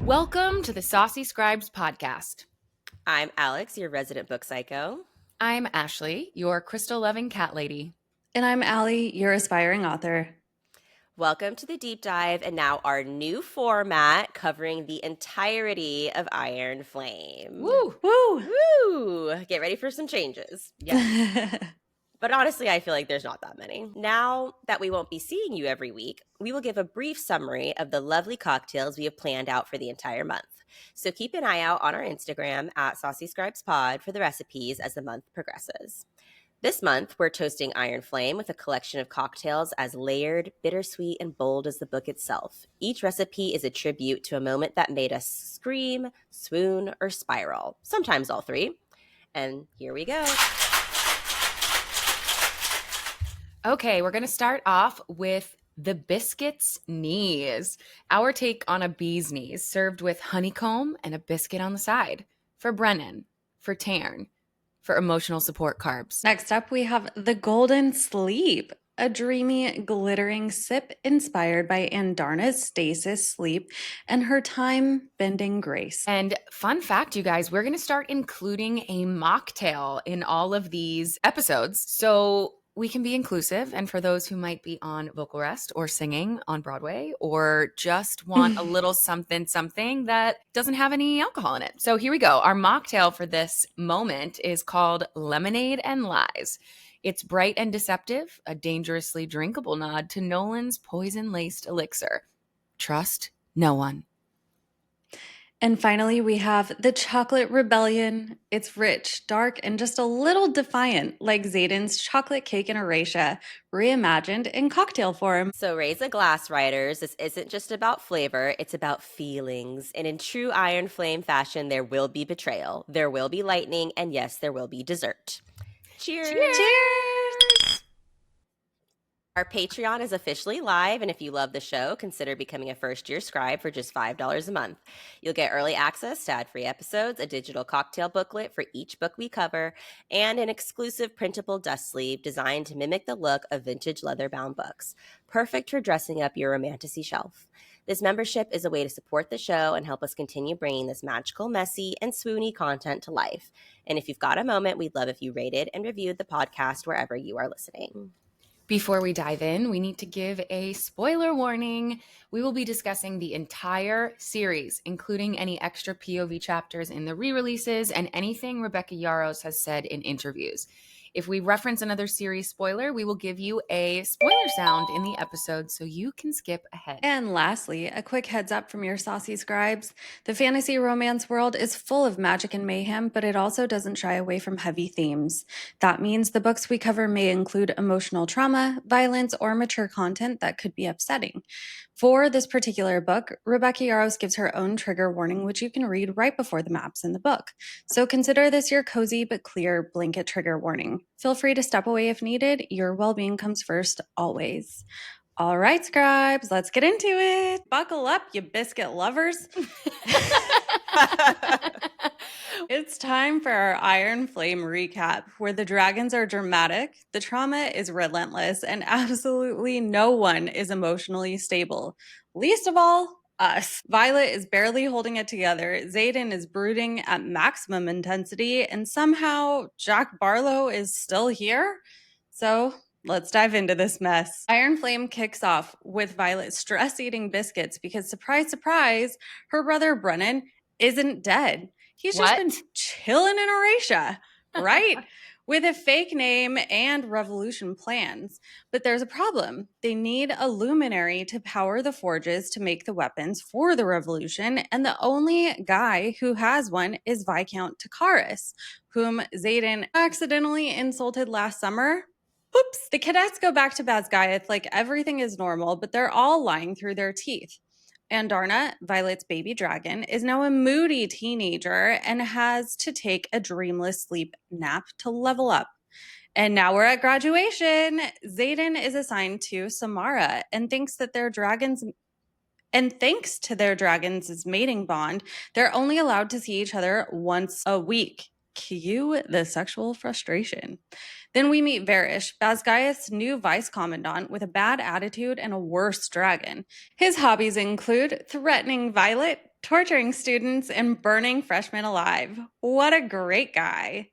Welcome to the Saucy Scribes podcast. I'm Alex, your resident book psycho. I'm Ashley, your crystal-loving cat lady. And I'm Allie, your aspiring author. Welcome to the deep dive and now our new format covering the entirety of Iron Flame. Woo! Woo! Woo! Get ready for some changes. Yeah. But honestly, I feel like there's not that many. Now that we won't be seeing you every week, we will give a brief summary of the lovely cocktails we have planned out for the entire month. So keep an eye out on our Instagram at Saucy Scribes Pod for the recipes as the month progresses. This month, we're toasting Iron Flame with a collection of cocktails as layered, bittersweet, and bold as the book itself. Each recipe is a tribute to a moment that made us scream, swoon, or spiral, sometimes all three. And here we go. Okay, we're going to start off with the biscuit's knees. Our take on a bee's knees, served with honeycomb and a biscuit on the side. For Brennan, for Tarn, for emotional support carbs. Next up, we have the Golden Sleep, a dreamy, glittering sip inspired by Andarna's stasis sleep and her time-bending grace. And fun fact, you guys, we're going to start including a mocktail in all of these episodes. So we can be inclusive, and for those who might be on vocal rest or singing on Broadway or just want a little something that doesn't have any alcohol in it. So here we go. Our mocktail for this moment is called Lemonade and Lies. It's bright and deceptive, a dangerously drinkable nod to Nolan's poison-laced elixir. Trust no one. And finally, we have the Chocolate Rebellion. It's rich, dark, and just a little defiant, like Xaden's chocolate cake in Aretia, reimagined in cocktail form. So raise a glass, writers. This isn't just about flavor, it's about feelings. And in true Iron Flame fashion, there will be betrayal, there will be lightning, and yes, there will be dessert. Cheers! Cheers! Our Patreon is officially live, and if you love the show, consider becoming a first-year scribe for just $5 a month. You'll get early access to ad-free episodes, a digital cocktail booklet for each book we cover, and an exclusive printable dust sleeve designed to mimic the look of vintage leather-bound books, perfect for dressing up your romantasy shelf. This membership is a way to support the show and help us continue bringing this magical, messy, and swoony content to life. And if you've got a moment, we'd love if you rated and reviewed the podcast wherever you are listening. Before we dive in, we need to give a spoiler warning. We will be discussing the entire series, including any extra POV chapters in the re-releases and anything Rebecca Yarros has said in interviews. If we reference another series spoiler, we will give you a spoiler sound in the episode so you can skip ahead. And lastly, a quick heads up from your Saucy Scribes. The fantasy romance world is full of magic and mayhem, but it also doesn't shy away from heavy themes. That means the books we cover may include emotional trauma, violence, or mature content that could be upsetting. For this particular book, Rebecca Yarros gives her own trigger warning, which you can read right before the maps in the book. So consider this your cozy but clear blanket trigger warning. Feel free to step away if needed. Your well-being comes first, always. All right, scribes, let's get into it. Buckle up, you biscuit lovers. It's time for our Iron Flame recap, where the dragons are dramatic, the trauma is relentless, and absolutely no one is emotionally stable. Least of all, us. Violet is barely holding it together. Xaden is brooding at maximum intensity, and somehow Jack Barlow is still here. So let's dive into this mess. Iron Flame kicks off with Violet stress-eating biscuits because, surprise, surprise, her brother Brennan isn't dead. He's just been chilling in Aretia, right? With a fake name and revolution plans. But there's a problem. They need a luminary to power the forges to make the weapons for the revolution, and the only guy who has one is Viscount Takaris, whom Xaden accidentally insulted last summer. Oops. The cadets go back to Basgiath like everything is normal, but they're all lying through their teeth. Andarna, Violet's baby dragon, is now a moody teenager and has to take a dreamless sleep nap to level up. And now we're at graduation. Xaden is assigned to Samara and thinks to their dragon's mating bond, they're only allowed to see each other once a week. Cue the sexual frustration. Then we meet Varrish, Basgiath's new vice commandant with a bad attitude and a worse dragon. His hobbies include threatening Violet, torturing students, and burning freshmen alive. What a great guy.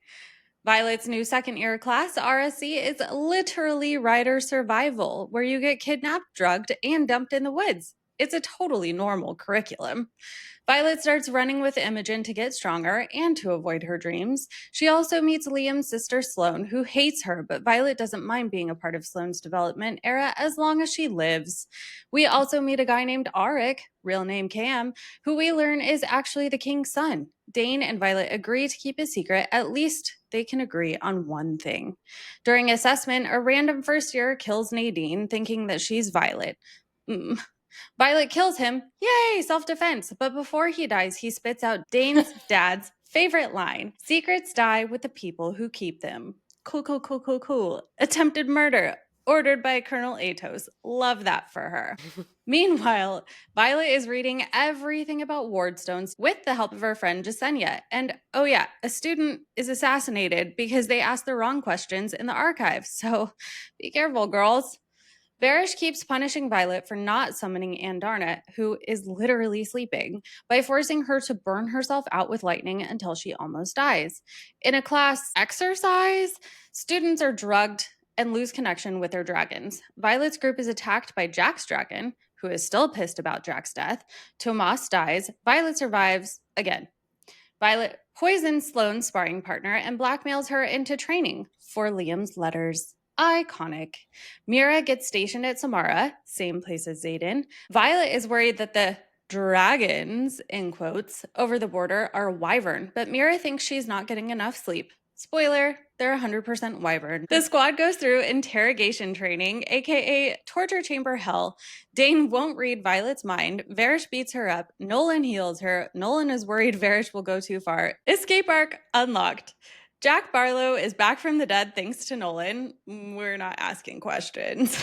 Violet's new second-year class, RSC, is literally rider survival, where you get kidnapped, drugged, and dumped in the woods. It's a totally normal curriculum. Violet starts running with Imogen to get stronger and to avoid her dreams. She also meets Liam's sister Sloane, who hates her, but Violet doesn't mind being a part of Sloane's development era as long as she lives. We also meet a guy named Arik, real name Cam, who we learn is actually the king's son. Dane and Violet agree to keep his secret. At least they can agree on one thing. During assessment, a random first year kills Nadine, thinking that she's Violet. Violet kills him. Yay, self-defense. But before he dies, he spits out Dane's dad's favorite line. Secrets die with the people who keep them. Cool. Attempted murder. Ordered by Colonel Atos. Love that for her. Meanwhile, Violet is reading everything about wardstones with the help of her friend Jasenia. And oh yeah, a student is assassinated because they asked the wrong questions in the archive. So be careful, girls. Varrish keeps punishing Violet for not summoning Andarna, who is literally sleeping, by forcing her to burn herself out with lightning until she almost dies. In a class exercise, students are drugged and lose connection with their dragons. Violet's group is attacked by Jack's dragon, who is still pissed about Jack's death. Tomas dies. Violet survives again. Violet poisons Sloane's sparring partner and blackmails her into training for Liam's letters. Iconic. Mira gets stationed at Samara, same place as Xaden. Violet is worried that the dragons, in quotes, over the border are wyvern, but Mira thinks she's not getting enough sleep. Spoiler, they're 100% wyvern. The squad goes through interrogation training, aka torture chamber hell. Dane won't read Violet's mind. Varrish beats her up. Nolan heals her. Nolan is worried Varrish will go too far. Escape arc unlocked. Jack Barlow is back from the dead thanks to Nolan. We're not asking questions.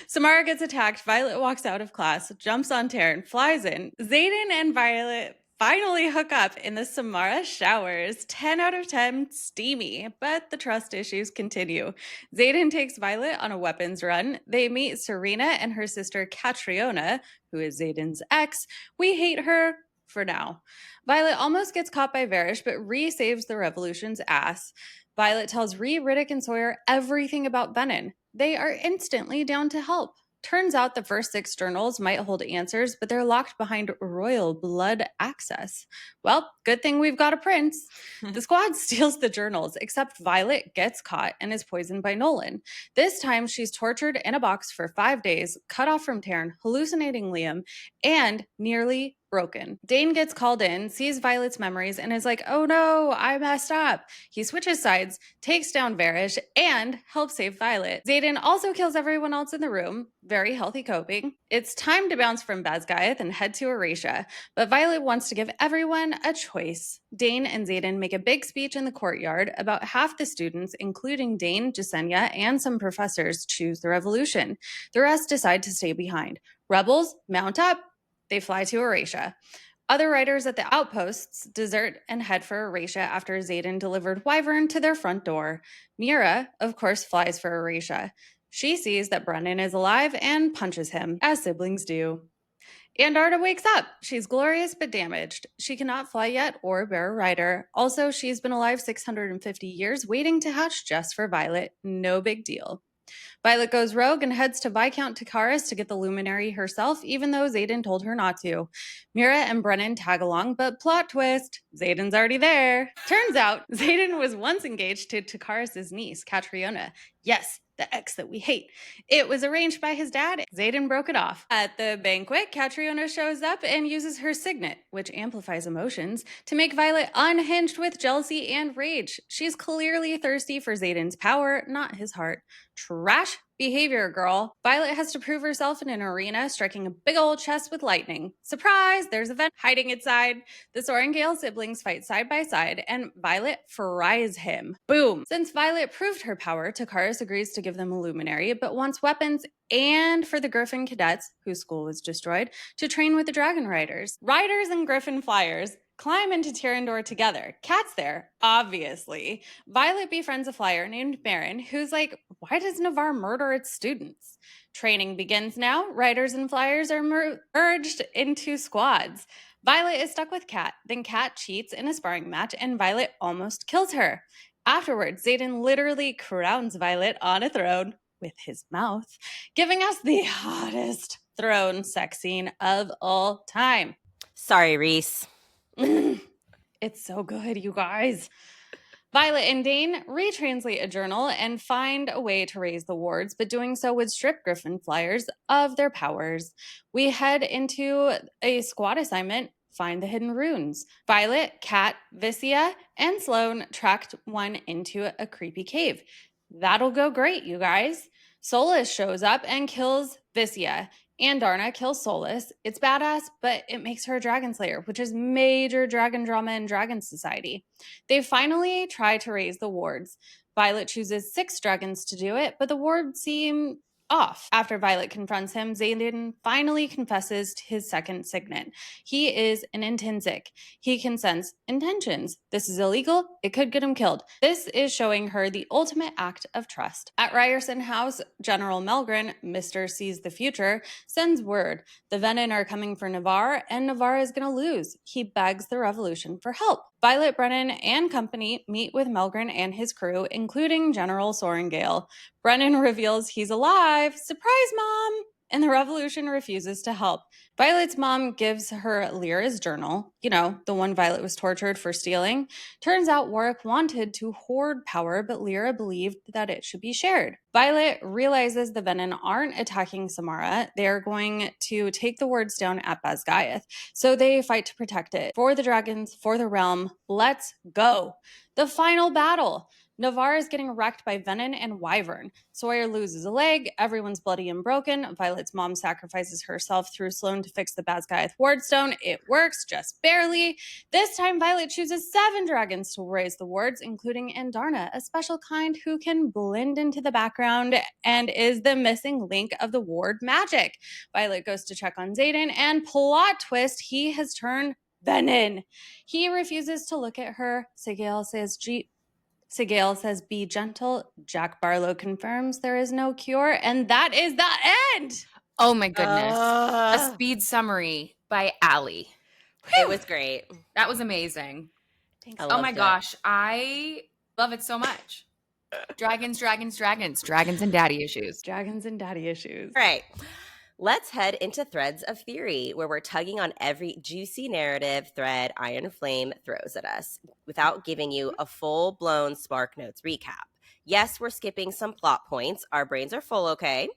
Samara gets attacked. Violet walks out of class, jumps on Taryn, flies in. Xaden and Violet finally hook up in the Samara showers. 10 out of 10, steamy, but the trust issues continue. Xaden takes Violet on a weapons run. They meet Serena and her sister Catriona, who is Xaden's ex. We hate her for now. Violet almost gets caught by Varrish, but Rhee saves the revolution's ass. Violet tells Rhee, Riddick, and Sawyer everything about Venin. They are instantly down to help. Turns out the first 6 journals might hold answers, but they're locked behind royal blood access. Well, good thing we've got a prince. The squad steals the journals, except Violet gets caught and is poisoned by Nolan. This time, she's tortured in a box for 5 days, cut off from Taryn, hallucinating Liam, and nearly broken. Dane gets called in, sees Violet's memories, and is like, oh no, I messed up. He switches sides, takes down Varrish, and helps save Violet. Xaden also kills everyone else in the room. Very healthy coping. It's time to bounce from Basgiath and head to Aretia, but Violet wants to give everyone a choice. Dane and Xaden make a big speech in the courtyard. About half the students, including Dane, Jasenia, and some professors, choose the revolution. The rest decide to stay behind. Rebels, mount up. They fly to Aretia. Other riders at the outposts desert and head for Aretia after Xaden delivered Wyvern to their front door. Mira, of course, flies for Aretia. She sees that Brennan is alive and punches him, as siblings do. Andarna wakes up. She's glorious but damaged. She cannot fly yet or bear a rider. Also, she's been alive 650 years, waiting to hatch just for Violet. No big deal. Violet goes rogue and heads to Viscount Takaris to get the luminary herself, even though Xaden told her not to. Mira and Brennan tag along, but plot twist, Xaden's already there. Turns out, Xaden was once engaged to Takaris' niece, Catriona. Yes, the ex that we hate. It was arranged by his dad. Xaden broke it off. At the banquet, Catriona shows up and uses her signet, which amplifies emotions, to make Violet unhinged with jealousy and rage. She's clearly thirsty for Xaden's power, not his heart. Trash behavior, girl. Violet has to prove herself in an arena, striking a big old chest with lightning. Surprise! There's a vent hiding inside. The Sorengale siblings fight side by side, and Violet fries him. Boom! Since Violet proved her power, Takaris agrees to give them a luminary, but wants weapons and for the Griffin cadets, whose school was destroyed, to train with the Dragon Riders. Riders and Griffin flyers. climb into Tyrrendor together. Kat's there, obviously. Violet befriends a flyer named Baron, who's like, why does Navarre murder its students? Training begins now. Riders and flyers are merged into squads. Violet is stuck with Kat. Then Kat cheats in a sparring match, and Violet almost kills her. Afterwards, Xaden literally crowns Violet on a throne with his mouth, giving us the hottest throne sex scene of all time. Sorry, Reese. It's so good, you guys. Violet and Dane retranslate a journal and find a way to raise the wards, but doing so would strip Griffin flyers of their powers. We head into a squad assignment, find the hidden runes. Violet, Kat, Vicia, and Sloane tracked one into a creepy cave. That'll go great, you guys. Solus shows up and kills Vicia. And Darna kills Solus. It's badass, but it makes her a dragon slayer, which is major dragon drama in Dragon Society. They finally try to raise the wards. Violet chooses 6 dragons to do it, but the wards seem off. After Violet confronts him, Xaden finally confesses to his second signet. He is an intrinsic. He can sense intentions. This is illegal. It could get him killed. This is showing her the ultimate act of trust. At Ryerson House, General Melgren, Mr. Sees the Future, sends word. The venin are coming for Navarre, and Navarre is going to lose. He begs the revolution for help. Violet, Brennan, and company meet with Melgren and his crew, including General Sorengale. Brennan reveals he's alive. Surprise, Mom! And the revolution refuses to help. Violet's mom gives her Lyra's journal, the one Violet was tortured for stealing. Turns out Warwick wanted to hoard power, but Lyra believed that it should be shared. Violet realizes the venin aren't attacking Samara. They're going to take the wards down at Basgiath. So they fight to protect it. For the dragons, for the realm, let's go. The final battle. Navarre is getting wrecked by Venin and Wyvern. Sawyer loses a leg. Everyone's bloody and broken. Violet's mom sacrifices herself through Sloane to fix the Basgiath wardstone. It works, just barely. This time, Violet chooses 7 dragons to raise the wards, including Andarna, a special kind who can blend into the background and is the missing link of the ward magic. Violet goes to check on Xaden, and plot twist, he has turned Venin. He refuses to look at her. Sigale says, be gentle. Jack Barlow confirms there is no cure. And that is the end. Oh my goodness. A speed summary by Allie. It was great. That was amazing. Thanks. Oh my gosh. I love it so much. Dragons and daddy issues. Dragons and daddy issues. All right. Let's head into Threads of Theory, where we're tugging on every juicy narrative thread Iron Flame throws at us without giving you a full-blown Spark Notes recap. Yes, we're skipping some plot points. Our brains are full, okay?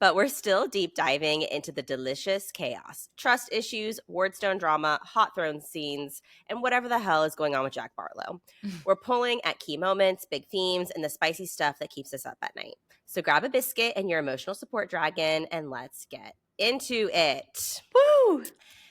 But we're still deep diving into the delicious chaos, trust issues, wardstone drama, hot throne scenes, and whatever the hell is going on with Jack Barlow. We're pulling at key moments, big themes, and the spicy stuff that keeps us up at night. So grab a biscuit and your emotional support dragon, and let's get into it. Woo!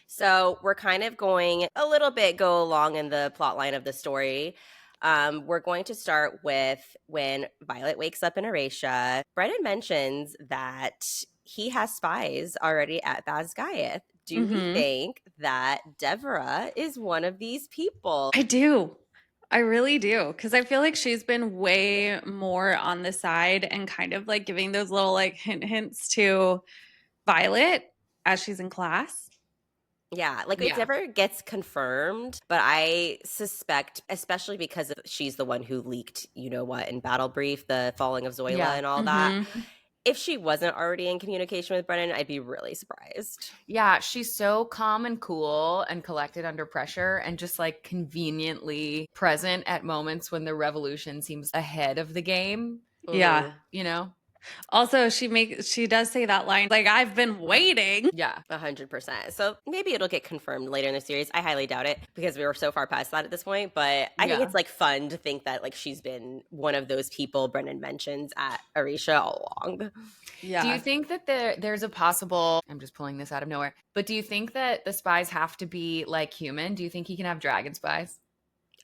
So we're kind of going a little bit go along in the plot line of the story. We're going to start with when Violet wakes up in Aretia. Brennan mentions that he has spies already at Basgiath. Do we think that Devra is one of these people? I do. I really do. Because I feel like she's been way more on the side and kind of like giving those little like hints to Violet as she's in class. Yeah, it never gets confirmed, but I suspect, especially because she's the one who leaked, in Battle Brief, the falling of Zoila and all that. If she wasn't already in communication with Brennan, I'd be really surprised. Yeah, she's so calm and cool and collected under pressure and just like conveniently present at moments when the revolution seems ahead of the game. Yeah. Also, she does say that line, like, I've been waiting. Yeah. 100%. So maybe it'll get confirmed later in the series. I highly doubt it because we were so far past that at this point. But I think it's fun to think that she's been one of those people Brennan mentions at Aretia all along. Yeah. Do you think that there's a possible, I'm just pulling this out of nowhere, but do you think that the spies have to be human? Do you think he can have dragon spies?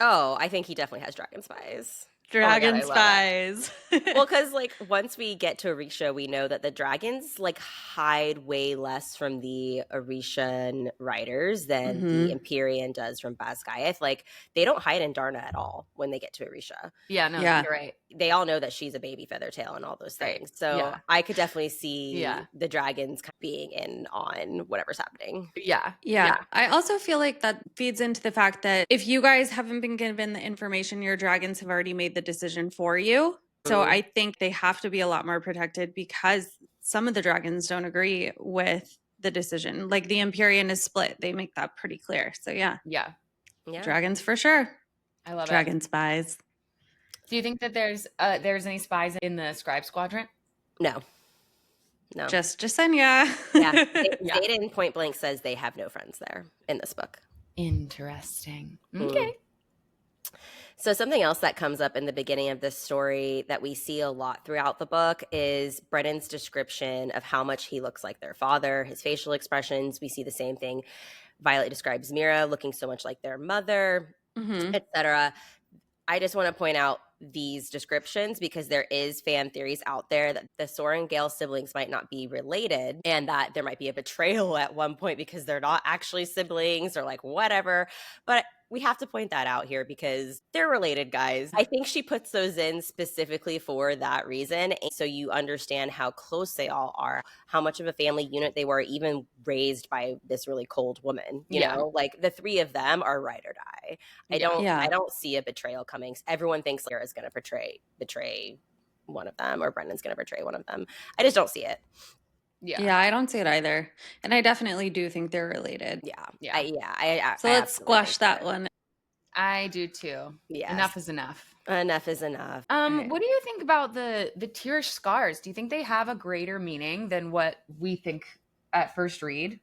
Oh, I think he definitely has dragon spies. Dragon I love it. spies. Well, because like once we get to Aretia, we know that the dragons like hide way less from the Aretian riders than the Empyrean does from Basgiath. Like they don't hide in Darna at all when they get to Aretia. Yeah, no, Yeah. you're right. They all know that she's a baby Feathertail and all those Right. things. So Yeah. I could definitely see Yeah. the dragons being in on whatever's happening. Yeah. Yeah. I also feel like that feeds into the fact that if you guys haven't been given the information, your dragons have already made the decision for you. So I think they have to be a lot more protected because some of the dragons don't agree with the decision. Like the Empyrean is split. They make that pretty clear. So yeah, Yeah. dragons for sure. I love it. Dragon spies. Do you think that there's any spies in the scribe squadron? No. Just Jasenia. Yeah. Xaden point blank says they have no friends there in this book. Interesting. Okay. So something else that comes up in the beginning of this story that we see a lot throughout the book is Brennan's description of how much he looks like their father, his facial expressions. We see the same thing. Violet describes Mira looking so much like their mother, etc. I just want to point out these descriptions because there is fan theories out there that the Soren Gale siblings might not be related and that there might be a betrayal at one point because they're not actually siblings or like whatever. But we have to point that out here because they're related, guys. I think she puts those in specifically for that reason. So you understand how close they all are, how much of a family unit they were, even raised by this really cold woman. You know, like the three of them are ride or die. I don't see a betrayal coming. Everyone thinks Sarah's going to betray one of them or Brennan's going to betray one of them. I just don't see it. Yeah, I don't see it either. And I definitely do think they're related. So let's squash that one. I do too. Yes. Enough is enough. Enough is enough. What do you think about the Tirish scars? Do you think they have a greater meaning than what we think at first read?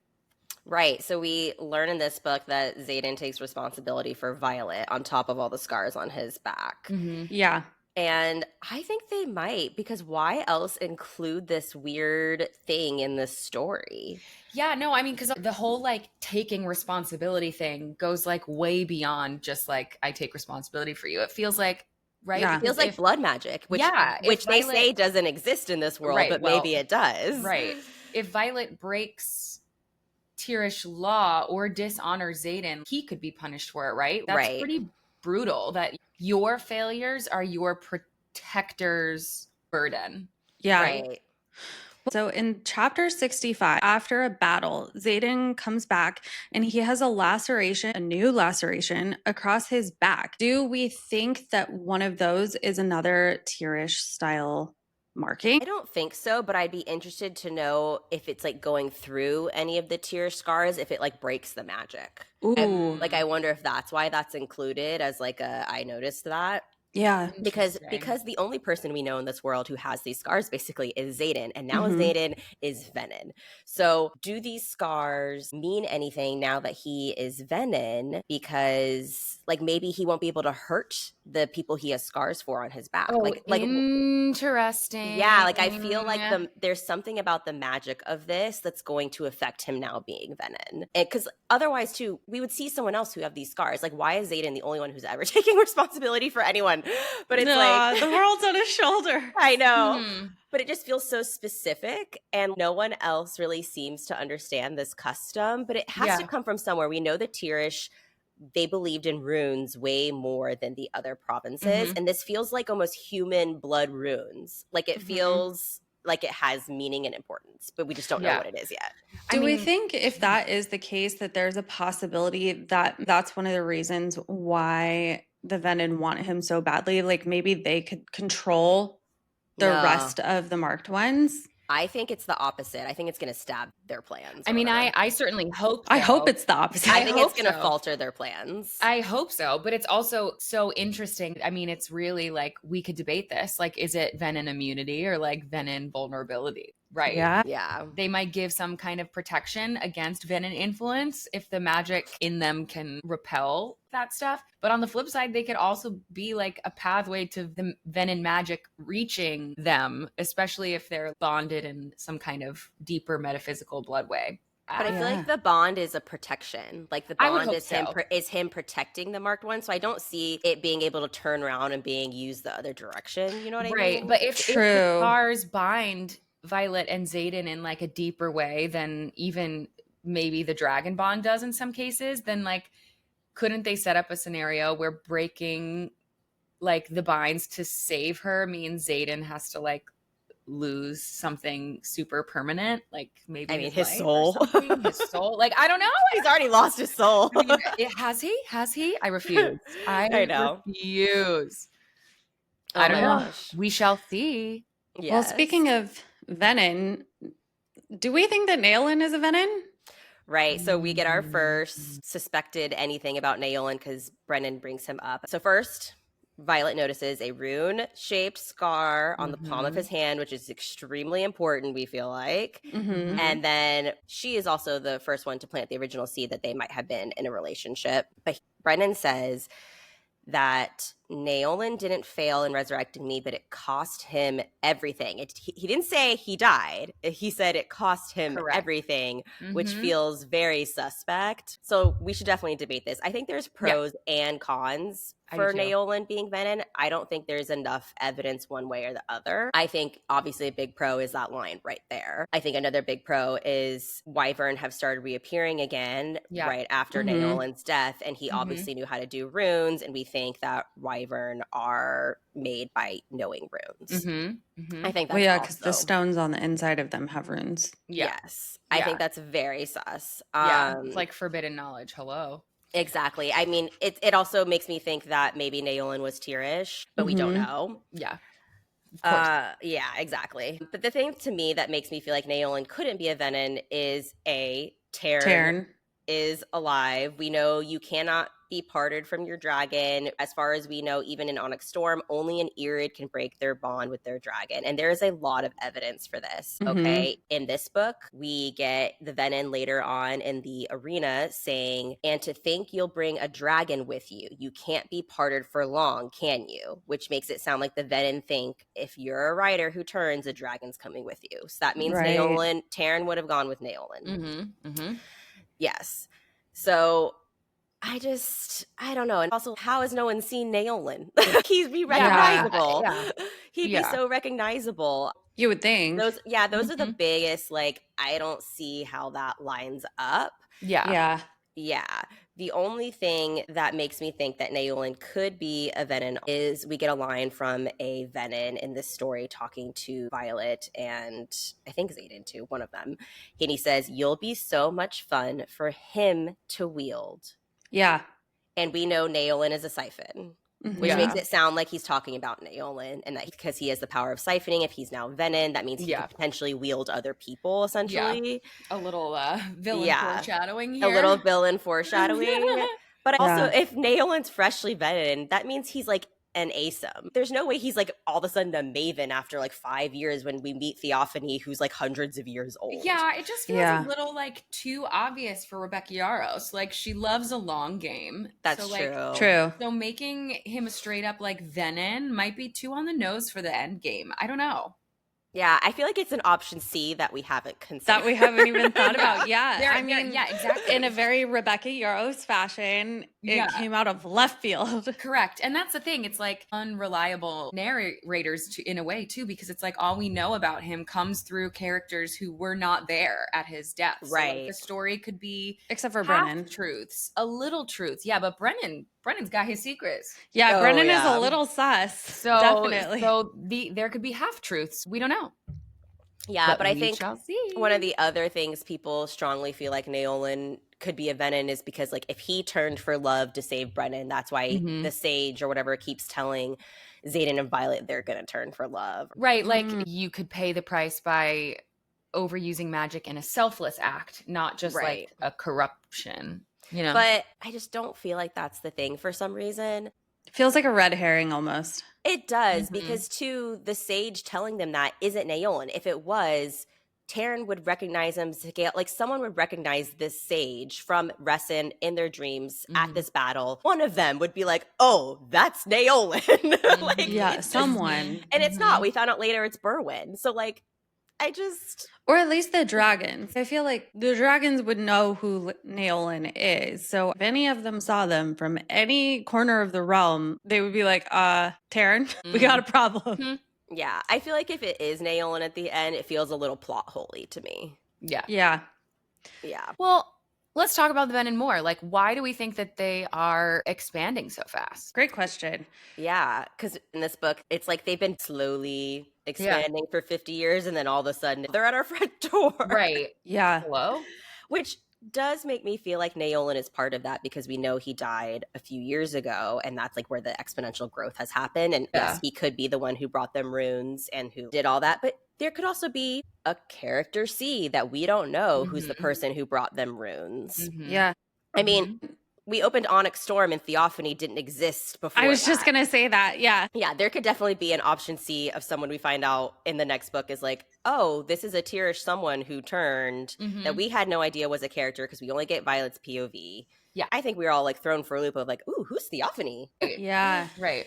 Right. So we learn in this book that Xaden takes responsibility for Violet on top of all the scars on his back. Yeah. And I think they might, because why else include this weird thing in this story? Yeah, no, I mean, because the whole like taking responsibility thing goes like way beyond just like I take responsibility for you. It feels like, right? It feels like blood magic, which they say doesn't exist in this world, but maybe it does. Right. If Violet breaks Tirish law or dishonors Xaden, he could be punished for it, right? That's pretty brutal that your failures are your protector's burden. Yeah. Right. So in chapter 65, after a battle, Xaden comes back and he has a new laceration across his back. Do we think that one of those is another Tirish style marking? I don't think so, but I'd be interested to know if it's like going through any of the Tirish scars, if it like breaks the magic. Ooh. Like I wonder if that's why that's included as like I noticed that. Yeah. Because the only person we know in this world who has these scars basically is Xaden, and now Xaden is venin. So do these scars mean anything now that he is venin? Because like maybe he won't be able to hurt the people he has scars for on his back. Oh, like interesting. Yeah, like I feel like there's something about the magic of this that's going to affect him now being venin. Because otherwise too, we would see someone else who have these scars. Like why is Xaden the only one who's ever taking responsibility for anyone? But it's like the world's on his shoulder. I know. But it just feels so specific and no one else really seems to understand this custom. But it has to come from somewhere. We know the Tirish, they believed in runes way more than the other provinces. And this feels like almost human blood runes. Like it feels like it has meaning and importance, but we just don't know what it is yet. Do we think if that is the case that there's a possibility that that's one of the reasons why the venin want him so badly? Like maybe they could control the rest of the marked ones? I think it's the opposite. I think it's going to stab their plans. I mean, I certainly hope so. I hope it's the opposite. I think it's going to falter their plans. I hope so, but it's also so interesting. I mean, it's really like we could debate this. Like, is it venin immunity or like venin vulnerability? Right. Yeah. They might give some kind of protection against venin influence if the magic in them can repel that stuff. But on the flip side, they could also be like a pathway to the venin magic reaching them, especially if they're bonded in some kind of deeper metaphysical blood way. But I feel like the bond is a protection. Like the I would bond hope is him protecting the marked one. So I don't see it being able to turn around and being used the other direction. You know what I mean? But if the scars bind Violet and Xaden in like a deeper way than even maybe the dragon bond does in some cases, then like couldn't they set up a scenario where breaking like the binds to save her means Xaden has to like lose something super permanent, like maybe his soul. His soul. Like, I don't know. He's already lost his soul. I mean, has he? I refuse. I know. Refuse. Oh I don't know. gosh. We shall see. Yes. Well, speaking of venin, do we think that Naolin is a venin? Right. So we get our first suspected anything about Naolin because Brennan brings him up. So first, Violet notices a rune-shaped scar on the palm of his hand, which is extremely important, we feel like. And then she is also the first one to plant the original seed that they might have been in a relationship. But Brennan says that Naolin didn't fail in resurrecting me, but it cost him everything. He didn't say he died. He said it cost him everything, which feels very suspect. So we should definitely debate this. I think there's pros and cons for Naolin being venin. I don't think there's enough evidence one way or the other. I think obviously a big pro is that line right there. I think another big pro is Wyvern have started reappearing again right after Naolin's death, and he obviously knew how to do runes, and we think that Wyvern are made by knowing runes. I think that's because the stones on the inside of them have runes. Yes. I think that's very sus. It's like forbidden knowledge. Hello. Exactly. I mean, it also makes me think that maybe Naolin was Tyrish, but we don't know. Yeah. Of course. Yeah, exactly. But the thing to me that makes me feel like Naolin couldn't be a venin is Taryn is alive. We know you cannot be parted from your dragon. As far as we know, even in Onyx Storm, only an Irid can break their bond with their dragon. And there is a lot of evidence for this, okay? In this book, we get the venin later on in the arena saying, and to think you'll bring a dragon with you. You can't be parted for long, can you? Which makes it sound like the venin think, if you're a rider who turns, a dragon's coming with you. So that means Taryn would have gone with Naolin. Yes. So I don't know. And also, how has no one seen Naolin? He'd be recognizable. He'd be so recognizable. You would think. Those are the biggest, like, I don't see how that lines up. Yeah. The only thing that makes me think that Naolin could be a venin is we get a line from a venin in this story talking to Violet and I think Xaden too, one of them. And he says, you'll be so much fun for him to wield. Yeah. And we know Naolin is a siphon, which makes it sound like he's talking about Naolin, and that because he has the power of siphoning, if he's now venin, that means he can potentially wield other people, essentially. A little villain foreshadowing here. A little villain foreshadowing. But also, if Naolin's freshly venin, that means he's like an ASIM. There's no way he's like all of a sudden a maven after like 5 years when we meet Theophany, who's like hundreds of years old. Yeah, it just feels a little like too obvious for Rebecca Yarros. Like she loves a long game. That's so, true. So making him a straight up like venin might be too on the nose for the end game. I don't know. Yeah, I feel like it's an option C that we haven't considered. That we haven't even thought about. Yeah. I mean, exactly. In a very Rebecca Yarros fashion, it came out of left field. Correct. And that's the thing. It's like unreliable narrators in a way, too, because it's like all we know about him comes through characters who were not there at his death. Right. So like, the story could be except for Brennan. Truths, a little truths. Yeah, but Brennan's got his secrets. Yeah, Brennan is a little sus. So definitely. So there could be half truths. We don't know. Yeah, but I think one of the other things people strongly feel like Naolin could be a venin is because like if he turned for love to save Brennan, that's why the sage or whatever keeps telling Xaden and Violet they're gonna turn for love. Right, like you could pay the price by overusing magic in a selfless act, not just like a corruption. You know, but I just don't feel like that's the thing for some reason. It feels like a red herring almost. It does, because too, the sage telling them that isn't Naolin. If it was, Taryn would recognize him. Like someone would recognize this sage from Resin in their dreams at this battle. One of them would be like, "Oh, that's Naolin." Like, someone. And it's not. We found out later it's Berwyn. So like, Or at least the dragons. I feel like the dragons would know who Naolin is. So if any of them saw them from any corner of the realm, they would be like, Taryn, we got a problem. Yeah, I feel like if it is Naolin at the end, it feels a little plot holy to me. Yeah. Yeah. Yeah. Well, let's talk about the venin more. Like, why do we think that they are expanding so fast? Great question. Yeah, because in this book, it's like they've been slowly expanding for 50 years, and then all of a sudden, they're at our front door. Right. Yeah. Hello? Which does make me feel like Naolin is part of that, because we know he died a few years ago, and that's like where the exponential growth has happened. And yes, he could be the one who brought them runes and who did all that, but there could also be a character C that we don't know who's the person who brought them runes. Yeah. I mean, we opened Onyx Storm and Theophany didn't exist before. I was just going to say that. Yeah. Yeah, there could definitely be an option C of someone we find out in the next book is like, oh, this is a Tierish someone who turned that we had no idea was a character because we only get Violet's POV. Yeah. I think we were all like thrown for a loop of like, ooh, who's Theophany? Yeah. Right.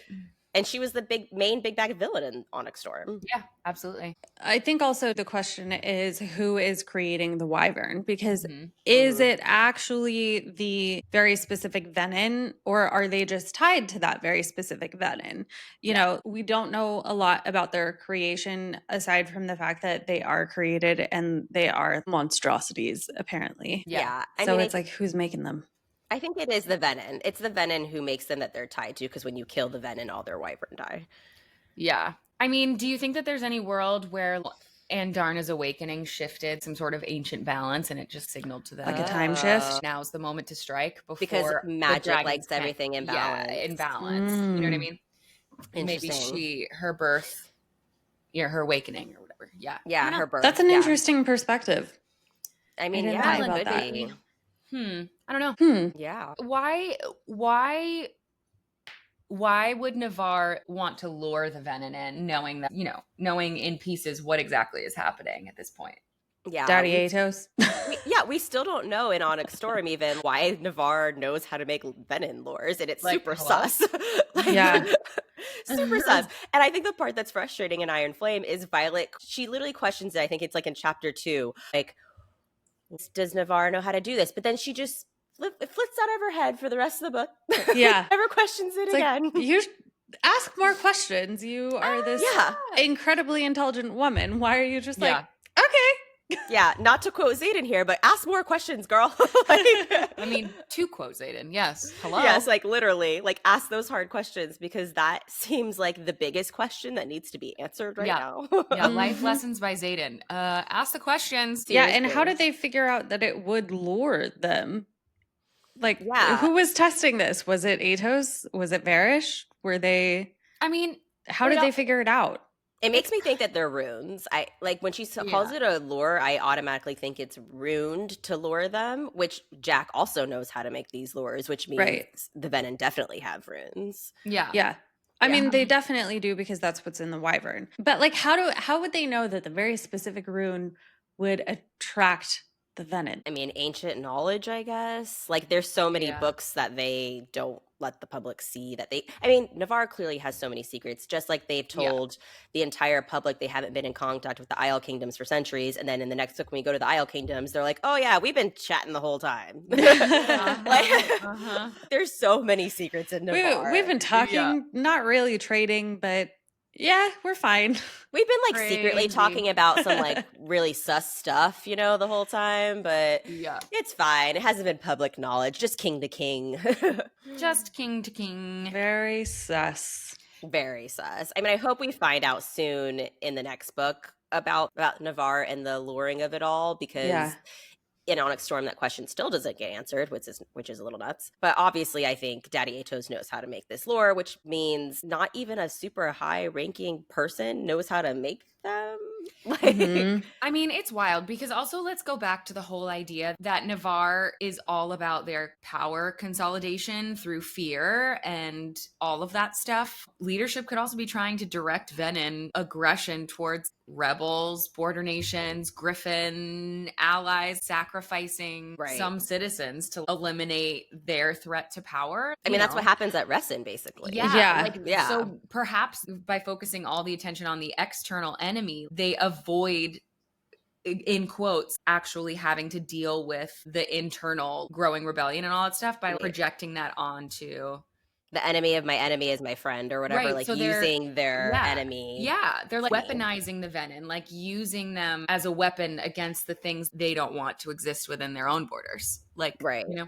And she was the main big bad villain in Onyx Storm. Yeah, absolutely. I think also the question is who is creating the wyvern? Because is it actually the very specific venin, or are they just tied to that very specific venin? You know, we don't know a lot about their creation aside from the fact that they are created and they are monstrosities, apparently. Yeah. I So mean, it's like, who's making them? I think it is the venin. It's the venin who makes them that they're tied to, because when you kill the venin, all their wyvern die. Yeah. I mean, do you think that there's any world where Andarna's awakening shifted some sort of ancient balance and it just signaled to them? Like a time shift? Now's the moment to strike before Because the magic dragons likes can't- everything in balance. Yeah, in balance. You know what I mean? Maybe Interesting. her birth, her awakening or whatever. Yeah. Yeah, her birth. That's an interesting perspective. I mean, I didn't yeah, think about it that. could be. I don't know. Yeah. Why would Navarre want to lure the venin in, knowing that, knowing in pieces what exactly is happening at this point? Yeah. Daddy Atos. We still don't know in Onyx Storm even why Navarre knows how to make venin lures, and it's Like, super hello? sus. Super sus. And I think the part that's frustrating in Iron Flame is Violet, she literally questions it. I think it's like in chapter 2, like, does Navarre know how to do this? But then she just it flits out of her head for the rest of the book. Yeah. Never questions it It's again. like, you ask more questions. You are this incredibly intelligent woman. Why are you just like, okay. Yeah, not to quote Xaden here, but ask more questions, girl. I mean, to quote Xaden, yes. Hello. Yes, like literally, like ask those hard questions, because that seems like the biggest question that needs to be answered right now. Yeah, life lessons by Xaden. Ask the questions. Yeah, and how did they figure out that it would lure them? Like, Yeah. who was testing this? Was it Atos? Was it Varrish? Were they? I mean, how did they figure it out? It makes me think that they're runes. I like when she calls it a lure, I automatically think it's runed to lure them, which Jack also knows how to make these lures, which means the venin definitely have runes. Yeah. Yeah. I mean, they definitely do, because that's what's in the wyvern. But like, how would they know that the very specific rune would attract the venin? I mean, ancient knowledge, I guess. Like, there's so many books that they don't let the public see that I mean, Navarre clearly has so many secrets, just like they've told the entire public they haven't been in contact with the Isle Kingdoms for centuries. And then in the next book, when we go to the Isle Kingdoms, they're like, oh yeah, we've been chatting the whole time. There's so many secrets in Navarre. We've been talking, not really trading, but yeah, we're fine. We've been like secretly talking about some like really sus stuff, the whole time, but it's fine. It hasn't been public knowledge, just king to king. Just king to king. Very sus. Very sus. I mean, I hope we find out soon in the next book about Navarre and the luring of it all, because in Onyx Storm, that question still doesn't get answered, which is a little nuts. But obviously, I think Daddy Atos knows how to make this lore, which means not even a super high-ranking person knows how to make them. I mean, it's wild, because also let's go back to the whole idea that Navarre is all about their power consolidation through fear and all of that stuff. Leadership could also be trying to direct venin aggression towards rebels, border nations, Griffin allies, sacrificing some citizens to eliminate their threat to power. I mean, that's what happens at Resin, basically. So perhaps by focusing all the attention on the external enemy, they avoid in quotes, actually having to deal with the internal growing rebellion and all that stuff by projecting that onto the enemy of my enemy is my friend or whatever, right. like So using their enemy. Yeah. They're like weaponizing the venin, like using them as a weapon against the things they don't want to exist within their own borders. Like, right. you know.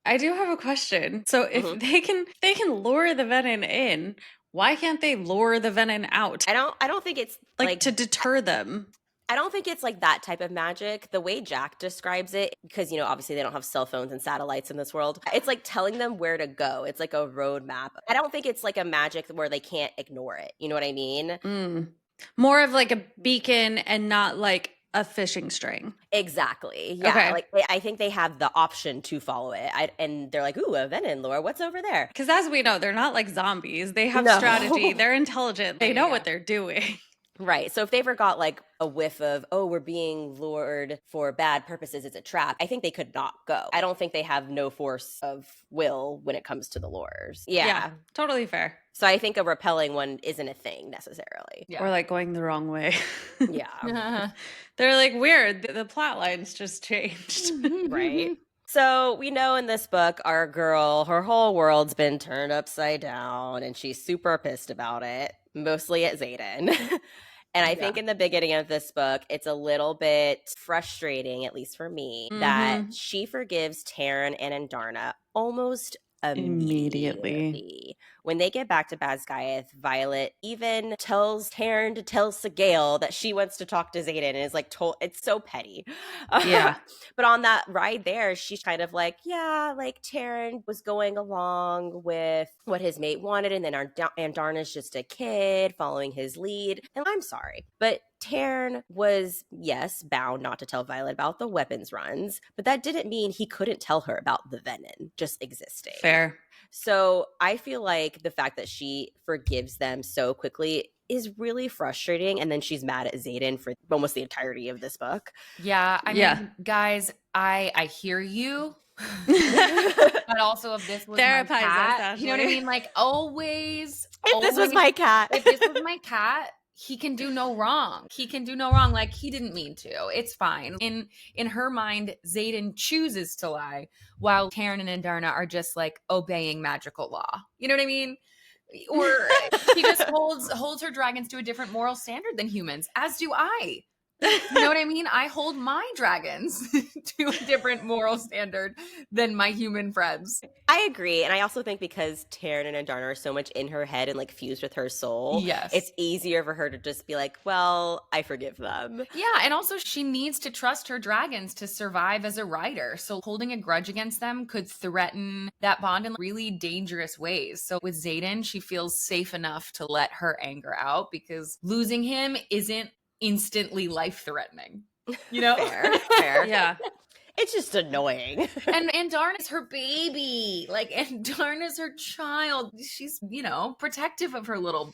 I do have a question. So if they can lure the venin in, why can't they lure the venin out? I don't think it's like to deter them. I don't think it's like that type of magic. The way Jack describes it, because, obviously they don't have cell phones and satellites in this world. It's like telling them where to go. It's like a roadmap. I don't think it's like a magic where they can't ignore it. You know what I mean? More of like a beacon and not like a fishing string. Exactly. Yeah. Okay. Like I think they have the option to follow it. And they're like, ooh, a venin lore. What's over there? Because as we know, they're not like zombies. They have No. strategy. They're intelligent. They know what they're doing. Right. So if they ever got like a whiff of, oh, we're being lured for bad purposes, it's a trap, I think they could not go. I don't think they have no force of will when it comes to the lures. Yeah. Totally fair. So I think a repelling one isn't a thing necessarily. Yeah. Or like going the wrong way. Yeah. They're like, weird. The plot lines just changed. Right. So we know in this book, our girl, her whole world's been turned upside down and she's super pissed about it, mostly at Xaden. And I think in the beginning of this book, it's a little bit frustrating, at least for me, that she forgives Taryn and Andarna almost immediately. When they get back to Basgiath, Violet even tells Taryn to tell Sigale that she wants to talk to Xaden and is like, it's so petty. Yeah. But on that ride there, she's kind of like, yeah, like Taryn was going along with what his mate wanted, and then Andarna's just a kid following his lead. And I'm sorry, but Taryn was, yes, bound not to tell Violet about the weapons runs, but that didn't mean he couldn't tell her about the venin just existing. Fair. So I feel like the fact that she forgives them so quickly is really frustrating. And then she's mad at Xaden for almost the entirety of this book. Yeah. I mean, guys, I hear you. But also if this was my cat, you know what I mean? Like always. If this was my cat. If this was my cat, he can do no wrong. He can do no wrong. Like he didn't mean to. It's fine. In her mind, Xaden chooses to lie, while Taryn and Andarna are just like obeying magical law. You know what I mean? Or she just holds her dragons to a different moral standard than humans, as do I. You know what I mean? I hold my dragons to a different moral standard than my human friends. I agree. And I also think because Taryn and Andarna are so much in her head and like fused with her soul, it's easier for her to just be like, well, I forgive them. Yeah. And also she needs to trust her dragons to survive as a rider. So holding a grudge against them could threaten that bond in really dangerous ways. So with Xaden, she feels safe enough to let her anger out because losing him isn't instantly life-threatening, you know? Fair. Yeah. It's just annoying. And Andarna's her baby. Like Andarna's her child. She's, protective of her little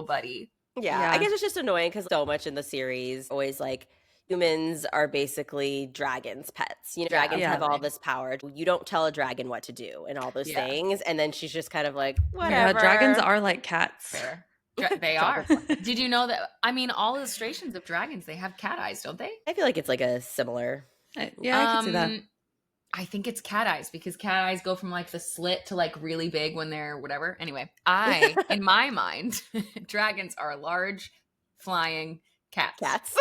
buddy. Yeah. I guess it's just annoying because so much in the series always like humans are basically dragons' pets. Dragons have all this power. You don't tell a dragon what to do and all those things. And then she's just kind of like, whatever. Yeah, dragons are like cats. Fair. They are. Did you know that? I mean, all illustrations of dragons, they have cat eyes, don't they? I feel like it's like a similar. I can see that. I think it's cat eyes because cat eyes go from like the slit to like really big when they're whatever. Anyway, in my mind, dragons are large, flying cats.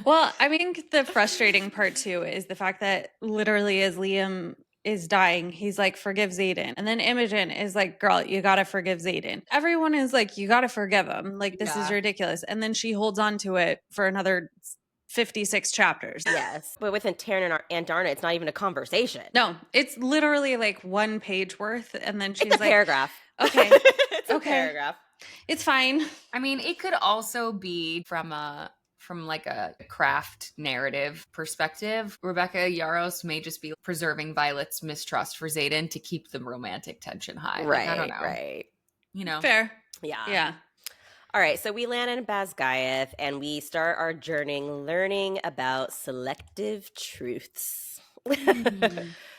Well, I think the frustrating part too is the fact that literally as Liam is dying, he's like, forgive Xaden. And then Imogen is like, girl, you gotta forgive Xaden. Everyone is like, you gotta forgive him. Like, this is ridiculous. And then she holds on to it for another 56 chapters. Yes. But with Taryn and Andarna, it's not even a conversation. No, it's literally like one page worth. And then she's it's a like, paragraph. Okay. It's a paragraph. It's fine. I mean, it could also be from like a craft narrative perspective. Rebecca Yarros may just be preserving Violet's mistrust for Xaden to keep the romantic tension high. Right, like, I don't know. Right. Fair. Yeah. All right, so we land in Basgiath and we start our journey learning about selective truths.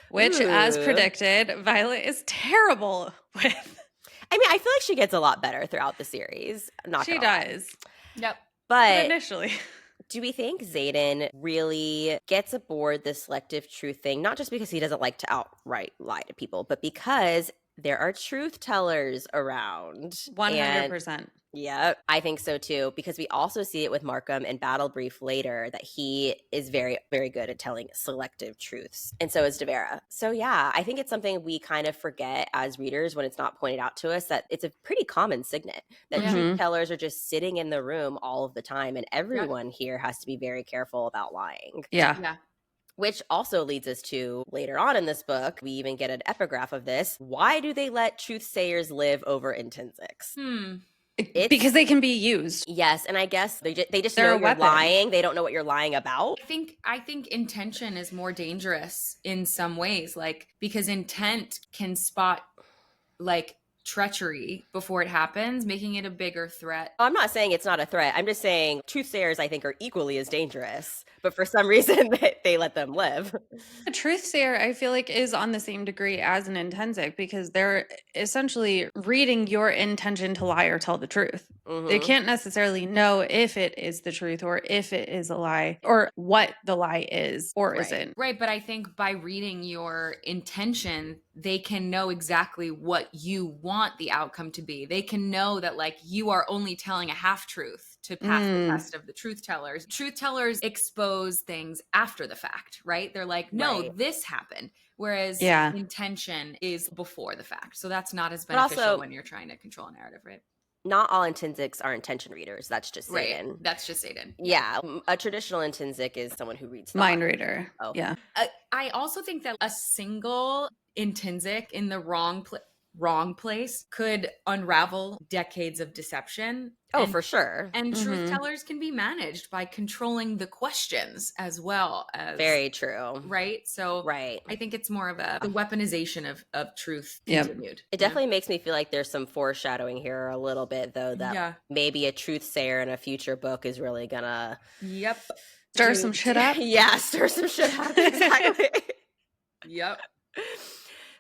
Which, as predicted, Violet is terrible with. I mean, I feel like she gets a lot better throughout the series. She does. Yep. But initially. do we think Xaden really gets aboard the selective truth thing, not just because he doesn't like to outright lie to people, but because there are truth tellers around? 100%. Yeah, I think so too, because we also see it with Markham in Battle Brief later that he is very, very good at telling selective truths. And so is Devera. So yeah, I think it's something we kind of forget as readers when it's not pointed out to us that it's a pretty common signet that truth tellers are just sitting in the room all of the time. And everyone here has to be very careful about lying. Yeah. Which also leads us to later on in this book, we even get an epigraph of this. Why do they let truthsayers live over intensics? Because they can be used. Yes, and I guess they just They're know a you're weapon. lying. They don't know what you're lying about. I think intention is more dangerous in some ways, like because intent can spot like treachery before it happens, making it a bigger threat. I'm not saying it's not a threat. I'm just saying truthsayers, I think, are equally as dangerous. But for some reason, they let them live. A truthsayer, I feel like, is on the same degree as an intensic because they're essentially reading your intention to lie or tell the truth. They can't necessarily know if it is the truth or if it is a lie or what the lie is or isn't. Right, but I think by reading your intention, they can know exactly what you want the outcome to be. They can know that like you are only telling a half truth to pass the test of the truth tellers. Truth tellers expose things after the fact, right? They're like, no, this happened. Whereas intention is before the fact. So that's not as beneficial also, when you're trying to control a narrative, right? Not all intensics are intention readers. That's just Xaden. Right. That's just Xaden. Yeah. A traditional intensic is someone who reads thought. Mind reader. Oh. Yeah. I also think that a single intrinsic in the wrong place could unravel decades of deception. Oh, for sure. And truth tellers can be managed by controlling the questions as well as very true. Right. So I think it's more of the weaponization of truth continued. It definitely makes me feel like there's some foreshadowing here a little bit, though, that maybe a truthsayer in a future book is really gonna stir some shit up. Yeah, stir some shit up. Exactly.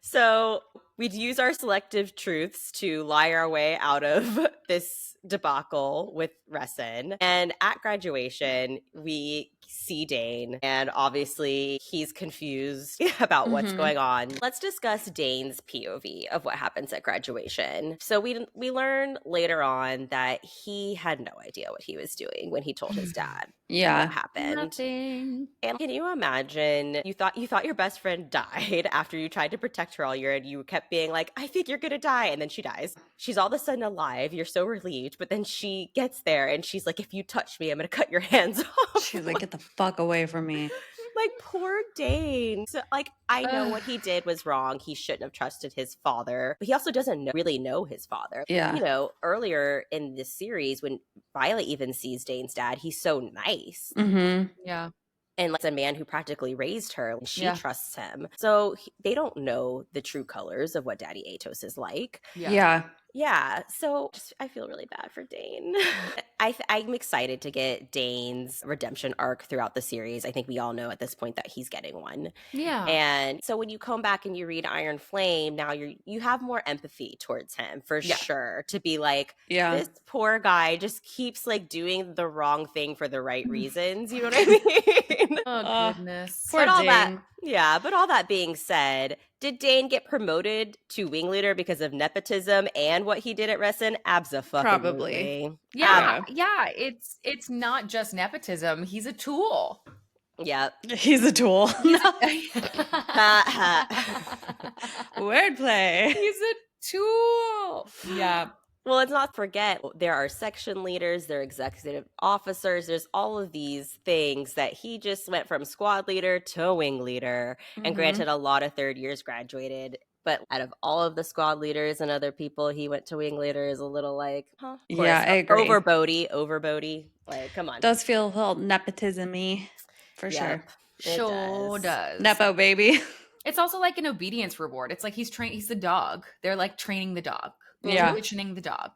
So we'd use our selective truths to lie our way out of this debacle with Resin. And at graduation, we see Dane, and obviously he's confused about what's going on. Let's discuss Dane's POV of what happens at graduation. So we learn later on that he had no idea what he was doing when he told his dad what happened. Nothing. And can you imagine, you thought your best friend died after you tried to protect her all year, and you kept being like, I think you're gonna die, and then she dies. She's all of a sudden alive. You're so relieved, but then she gets there and she's like, if you touch me, I'm gonna cut your hands off. She's like, get the fuck away from me. Like, poor Dane. So, like, I know what he did was wrong. He shouldn't have trusted his father, but he also doesn't really know his father. Yeah. You know, earlier in this series, when Violet even sees Dane's dad, he's so nice. Yeah. And like, a man who practically raised her, and she trusts him. So they don't know the true colors of what Daddy Atos is like. Yeah, so I feel really bad for Dane. I'm excited to get Dane's redemption arc throughout the series. I think we all know at this point that he's getting one. Yeah. And so when you come back and you read Iron Flame, now you have more empathy towards him for sure. To be like, this poor guy just keeps like doing the wrong thing for the right reasons. You know what I mean? Oh goodness. Poor Dane. But all that being said, did Dane get promoted to wing leader because of nepotism and what he did at Resin? Abso-fucking-lutely. Probably. Yeah. It's not just nepotism. He's a tool. Yeah. He's a tool. Wordplay. He's a tool. Yeah. Well, let's not forget, there are section leaders, there are executive officers, there's all of these things that he just went from squad leader to wing leader. And granted, a lot of third years graduated, but out of all of the squad leaders and other people, he went to wing leader is a little like, huh? Yeah, I agree. Overboaty. Like, come on. Does feel a little nepotism-y, for sure. Sure does. Nepo baby. It's also like an obedience reward. It's like he's the dog. They're like training the dog. Conditioning the dog.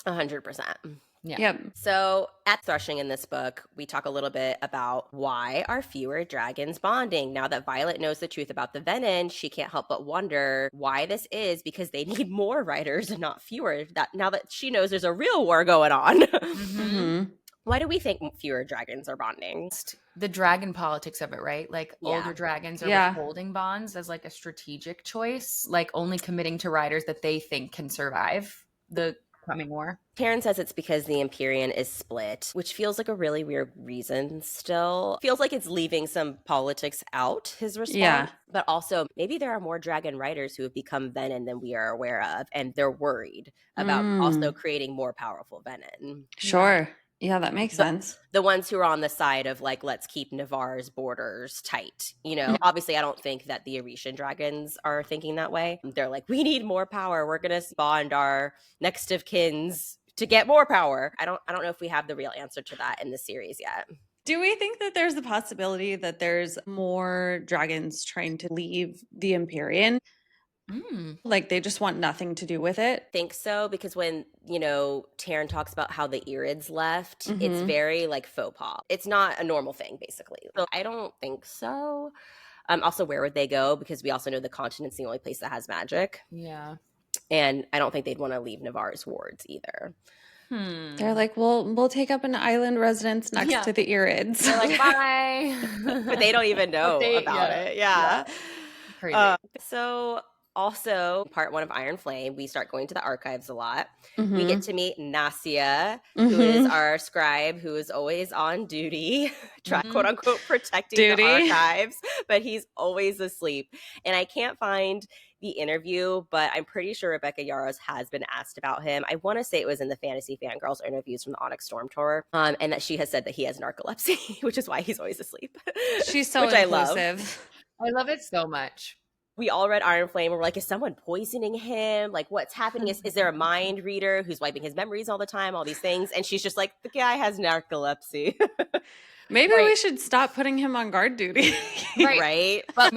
100%. Yeah. Yep. So at Threshing in this book, we talk a little bit about why are fewer dragons bonding. Now that Violet knows the truth about the venin, she can't help but wonder why this is, because they need more writers and not fewer. Now that she knows there's a real war going on. Why do we think fewer dragons are bonding? The dragon politics of it, right? Like Yeah. older dragons are Yeah. withholding bonds as like a strategic choice, like only committing to riders that they think can survive the coming war. Taryn says it's because the Empyrean is split, which feels like a really weird reason still. Feels like it's leaving some politics out, his response. Yeah. But also, maybe there are more dragon riders who have become venin than we are aware of, and they're worried about also creating more powerful venin. Sure. Yeah, that makes sense. The ones who are on the side of like, let's keep Navarre's borders tight. You know, obviously I don't think that the Aretian dragons are thinking that way. They're like, we need more power. We're going to bond our next of kins to get more power. I don't know if we have the real answer to that in the series yet. Do we think that there's the possibility that there's more dragons trying to leave the Empyrean? Like they just want nothing to do with it? Think so, because when, you know, Taryn talks about how the Irids left, it's very like faux pas. It's not a normal thing, basically. So I don't think so. Also, where would they go? Because we also know the continent's the only place that has magic. Yeah. And I don't think they'd want to leave Navarre's wards either. They're like, we'll take up an island residence next to the Irids. They're like, bye. But they don't even know about it. Yeah. Crazy. So also, part 1 of Iron Flame, we start going to the archives a lot. We get to meet Nasia, who is our scribe, who is always on duty, quote unquote, protecting the archives, but he's always asleep. And I can't find the interview, but I'm pretty sure Rebecca Yarros has been asked about him. I want to say it was in the Fantasy Fangirls interviews from the Onyx Storm Tour, and that she has said that he has narcolepsy, which is why he's always asleep. She's so which inclusive. I love it so much. We all read Iron Flame and we're like, is someone poisoning him? Like, what's happening? Is there a mind reader who's wiping his memories all the time? All these things. And she's just like, the guy has narcolepsy. Maybe we should stop putting him on guard duty. Right. But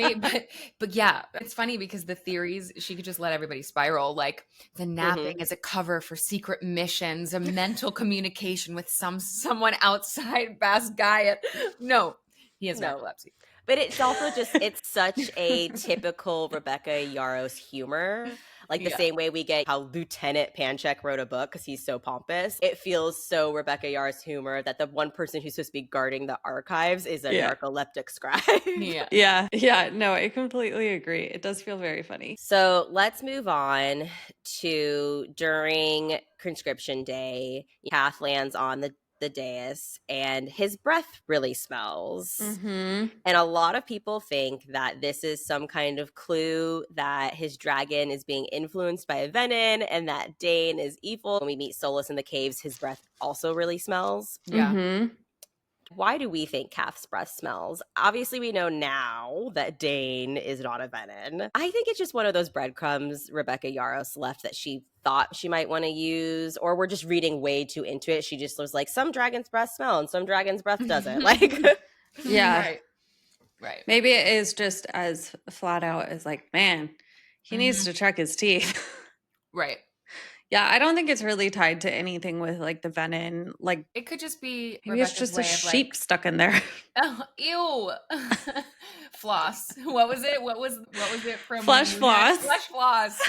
yeah, it's funny because the theories, she could just let everybody spiral. Like the napping is a cover for secret missions, a mental communication with someone outside Basgiat. No, he has narcolepsy. But it's also just, it's such a typical Rebecca Yarros humor. Like the same way we get how Lieutenant Panchek wrote a book because he's so pompous. It feels so Rebecca Yarros humor that the one person who's supposed to be guarding the archives is a narcoleptic scribe. Yeah. No, I completely agree. It does feel very funny. So let's move on to during conscription day. Kath lands on the dais and his breath really smells. And a lot of people think that this is some kind of clue that his dragon is being influenced by a venin and that Dane is evil. When we meet Solus in the caves, his breath also really smells. Why do we think Kath's breath smells? Obviously, we know now that Dane is not a venin. I think it's just one of those breadcrumbs Rebecca Yarros left that she thought she might want to use, or we're just reading way too into it. She just was like, some dragon's breath smell and some dragon's breath doesn't. Like, Right. Maybe it is just as flat out as like, man, he needs to check his teeth. Right. Yeah, I don't think it's really tied to anything with like the venin. Like it could just be maybe it's just a sheep stuck in there. Oh, ew. Floss. What was it? What was it from? Flesh floss. Flesh floss.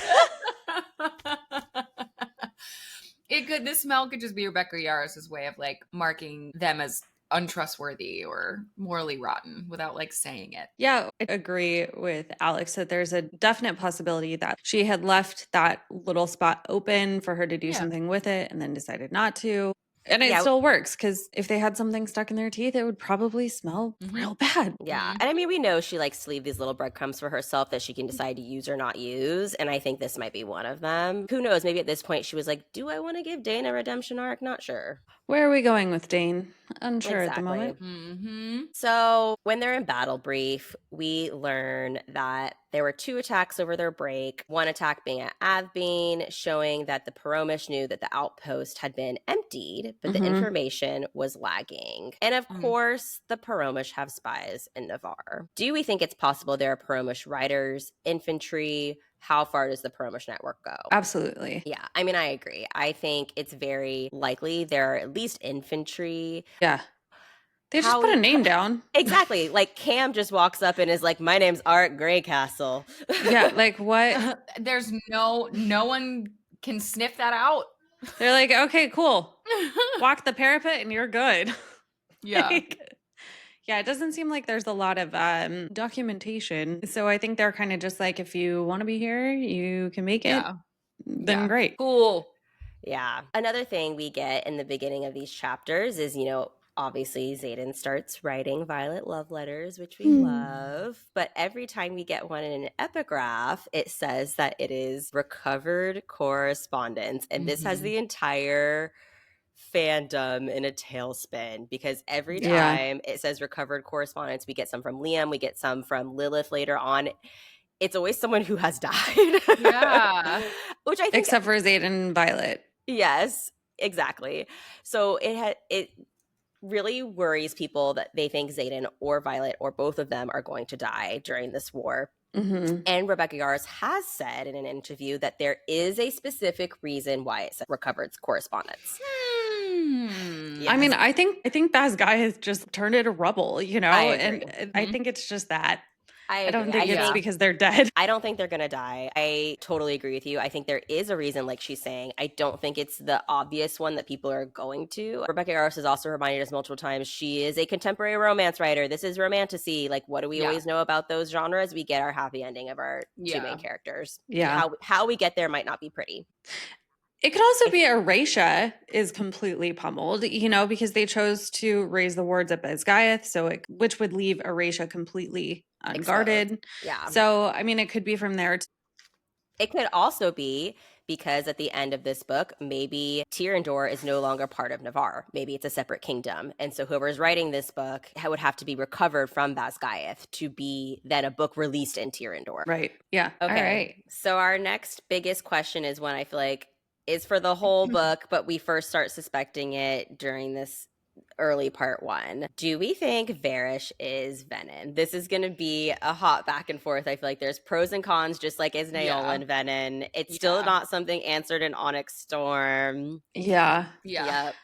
This smell could just be Rebecca Yarros' way of like marking them as untrustworthy or morally rotten without like saying it. Yeah, I agree with Alex that there's a definite possibility that she had left that little spot open for her to do something with it and then decided not to. And it still works because if they had something stuck in their teeth, it would probably smell real bad. Yeah. And I mean, we know she likes to leave these little breadcrumbs for herself that she can decide to use or not use. And I think this might be one of them. Who knows? Maybe at this point she was like, do I want to give Dane a redemption arc? Not sure. Where are we going with Dane? Unsure at the moment. So when they're in battle brief, we learn that there were 2 attacks over their break. One attack being at Avbean, showing that the Paromish knew that the outpost had been emptied, but the information was lagging. And of course, the Paromish have spies in Navarre. Do we think it's possible there are Paromish riders, infantry? How far does the Paromish network go? Absolutely. Yeah, I mean, I agree. I think it's very likely there are at least infantry. Yeah. They just put a name down. Exactly. Like Cam just walks up and is like, my name's Art Greycastle. Yeah, like what? There's no one can sniff that out. They're like, okay, cool. Walk the parapet and you're good. Yeah. Like, yeah, it doesn't seem like there's a lot of documentation. So I think they're kind of just like, if you want to be here, you can make it, then Yeah. great. Cool. Yeah. Another thing we get in the beginning of these chapters is, obviously Xaden starts writing Violet love letters, which we love. But every time we get one in an epigraph, it says that it is recovered correspondence. And this has the entire fandom in a tailspin because every time it says recovered correspondence, we get some from Liam, we get some from Lilith later on. It's always someone who has died. Yeah. Which I think, Except for Xaden and Violet. yes, exactly. So it really worries people that they think Xaden or Violet or both of them are going to die during this war. And Rebecca Yarros has said in an interview that there is a specific reason why it said recovered correspondence. Yes. I mean, I think that guy has just turned it to rubble, and I think it's just that. I don't think it's because they're dead. I don't think they're going to die. I totally agree with you. I think there is a reason, like she's saying. I don't think it's the obvious one that people are going to. Rebecca Yarros has also reminded us multiple times she is a contemporary romance writer. This is romantasy. Like, what do we always know about those genres? We get our happy ending of our two main characters. Yeah. How we get there might not be pretty. It could also be Aretia is completely pummeled, because they chose to raise the wards at Bisgayeth, which would leave Aretia completely unguarded. Exposed. Yeah. So, I mean, it could be from there. It could also be because at the end of this book, maybe Tyrandor is no longer part of Navarre. Maybe it's a separate kingdom. And so whoever's writing this book would have to be recovered from Basgayeth to be then a book released in Tyrandor. Right. Yeah. Okay. All right. So our next biggest question is one I feel like is for the whole book, but we first start suspecting it during this early part 1. Do we think Varrish is venin? This is going to be a hot back and forth. I feel like there's pros and cons, just like is Naolan venin. It's still not something answered in Onyx Storm. Yeah. Yep.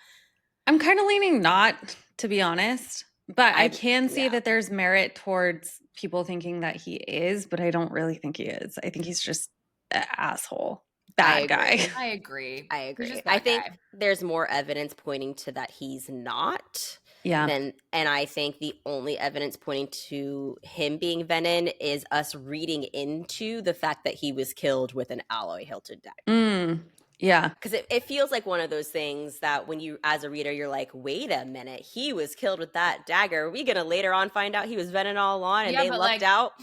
I'm kind of leaning not, to be honest, but I can see that there's merit towards people thinking that he is, but I don't really think he is. I think he's just an asshole. Bad guy. I agree. I think there's more evidence pointing to that he's not. Yeah. And I think the only evidence pointing to him being venin is us reading into the fact that he was killed with an alloy hilted dagger. Yeah. Because it feels like one of those things that when you, as a reader, you're like, wait a minute, he was killed with that dagger. Are we going to later on find out he was venin all along and they lucked out?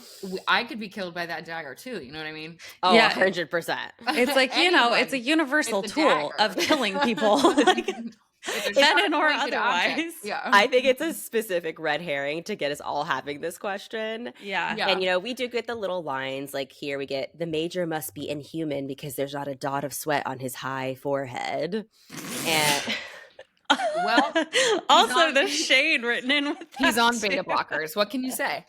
I could be killed by that dagger too. You know what I mean? Oh, yeah. 100%. It's like, it's a universal tool of killing people. Venin or otherwise. Yeah. I think it's a specific red herring to get us all having this question. Yeah. And, we do get the little lines like here we get the major must be inhuman because there's not a dot of sweat on his high forehead. And well, also the shade written in with he's on beta blockers. What can you say?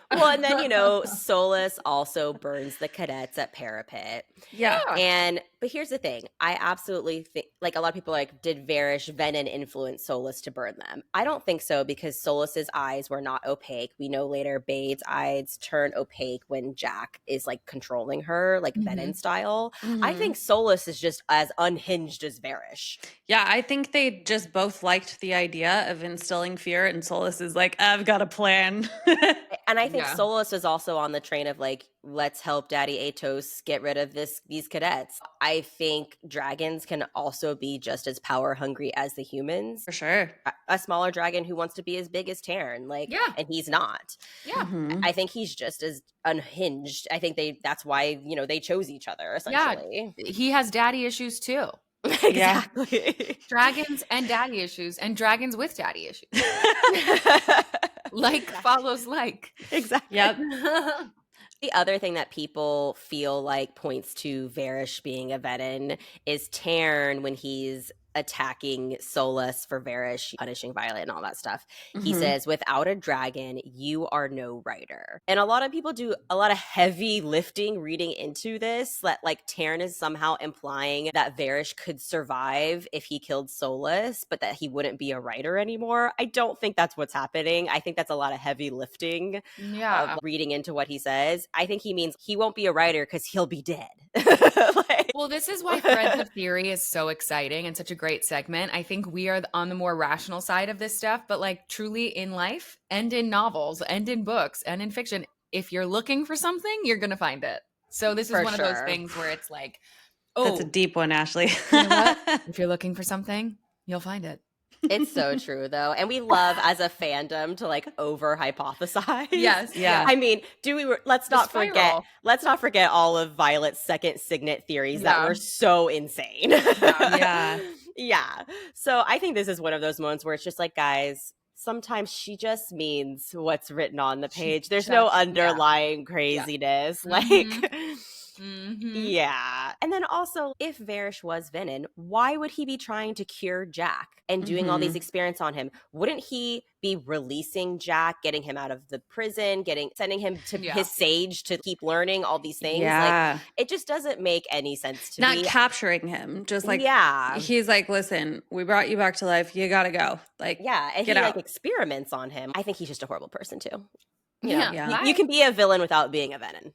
Well, and then, Solus also burns the cadets at Parapet. Yeah. But here's the thing. I absolutely think, like a lot of people are like, did Varrish venin influence Solus to burn them? I don't think so because Solus's eyes were not opaque. We know later Bade's eyes turn opaque when Jack is like controlling her, like venin style. I think Solus is just as unhinged as Varrish. Yeah, I think they just both liked the idea of instilling fear, and Solus is like, I've got a plan. And I think Solus is also on the train of like, let's help Daddy Atos get rid of these cadets. I think dragons can also be just as power hungry as the humans. For sure. A smaller dragon who wants to be as big as Terran, and he's not. Yeah. I think he's just as unhinged. I think that's why, they chose each other, essentially. Yeah. He has daddy issues too. Exactly. Dragons and daddy issues, and dragons with daddy issues. Like follows like. Exactly. Yep. The other thing that people feel like points to Varrish being a venin is Tarn when he's attacking Solus for Varrish, punishing Violet and all that stuff. He Mhm. says, without a dragon, you are no writer. And a lot of people do a lot of heavy lifting reading into this, that like Taryn is somehow implying that Varrish could survive if he killed Solus, but that he wouldn't be a writer anymore. I don't think that's what's happening. I think that's a lot of heavy lifting of reading into what he says. I think he means he won't be a writer because he'll be dead. Like, well, this is why Threads of Theory is so exciting and such a great segment. I think we are on the more rational side of this stuff, but like truly in life and in novels and in books and in fiction, if you're looking for something, you're going to find it. So this is For one of those sure. things where it's like, That's a deep one, Ashley. you know what? If you're looking for something, you'll find it. It's so true though. And we love as a fandom to like over hypothesize. Yes. Yeah. I mean, let's not forget all of Violet's second signet theories that were so insane. Yeah. Yeah. So I think this is one of those moments where it's just like, guys, sometimes she just means what's written on the page. There's no underlying craziness. Yeah. Like yeah. And then also, if Varrish was venin, why would he be trying to cure Jack and doing all these experiments on him? Wouldn't he be releasing Jack, getting him out of the prison, sending him to his sage to keep learning all these things? Yeah. Like, it just doesn't make any sense to Not me. capturing him, just like, yeah. he's like, listen, we brought you back to life. You gotta go. Like, yeah. And get he out. like experiments on him. I think he's just a horrible person too. You know, Yeah. you can be a villain without being a venin.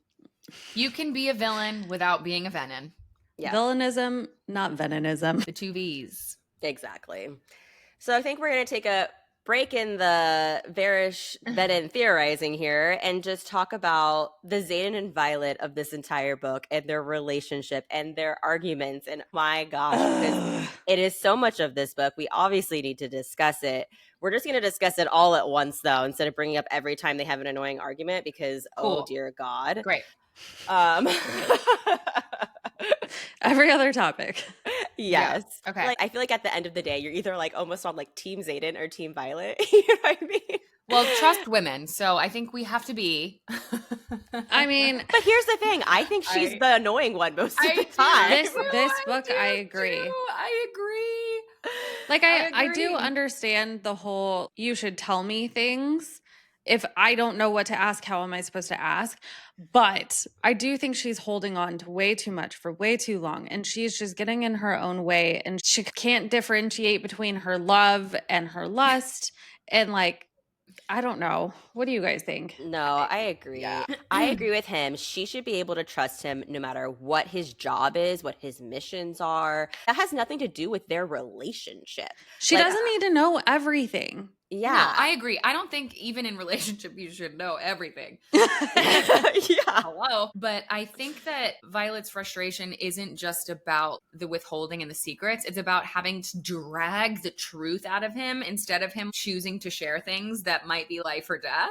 You can be a villain without being a venin. Yeah. Villainism, not veninism. The two V's. Exactly. So I think we're going to take a break in the Varrish venin theorizing here and just talk about the Xaden and Violet of this entire book and their relationship and their arguments. And my gosh, because it is so much of this book, we obviously need to discuss it. We're just going to discuss it all at once, though, instead of bringing up every time they have an annoying argument because, oh, dear God. Great. Every other topic. Yes. Yeah. Okay. Like, I feel like at the end of the day, you're either like almost on like Team Xaden or Team Violet. You know what I mean? Well, trust women. So I think we have to be. I mean, but here's the thing. I think she's the annoying one most of the time. This book, I agree. I agree. Like, I do understand the whole you should tell me things. If I don't know what to ask, how am I supposed to ask? But I do think she's holding on to way too much for way too long. And she's just getting in her own way. And she can't differentiate between her love and her lust. And like, I don't know. What do you guys think? No, I agree. Yeah. I agree with him. She should be able to trust him no matter what his job is, what his missions are. That has nothing to do with their relationship. She Like, doesn't need to know everything. Yeah. No, I agree. I don't think even in relationship you should know everything. Yeah. Hello. But I think that Violet's frustration isn't just about the withholding and the secrets. It's about having to drag the truth out of him instead of him choosing to share things that might be life or death.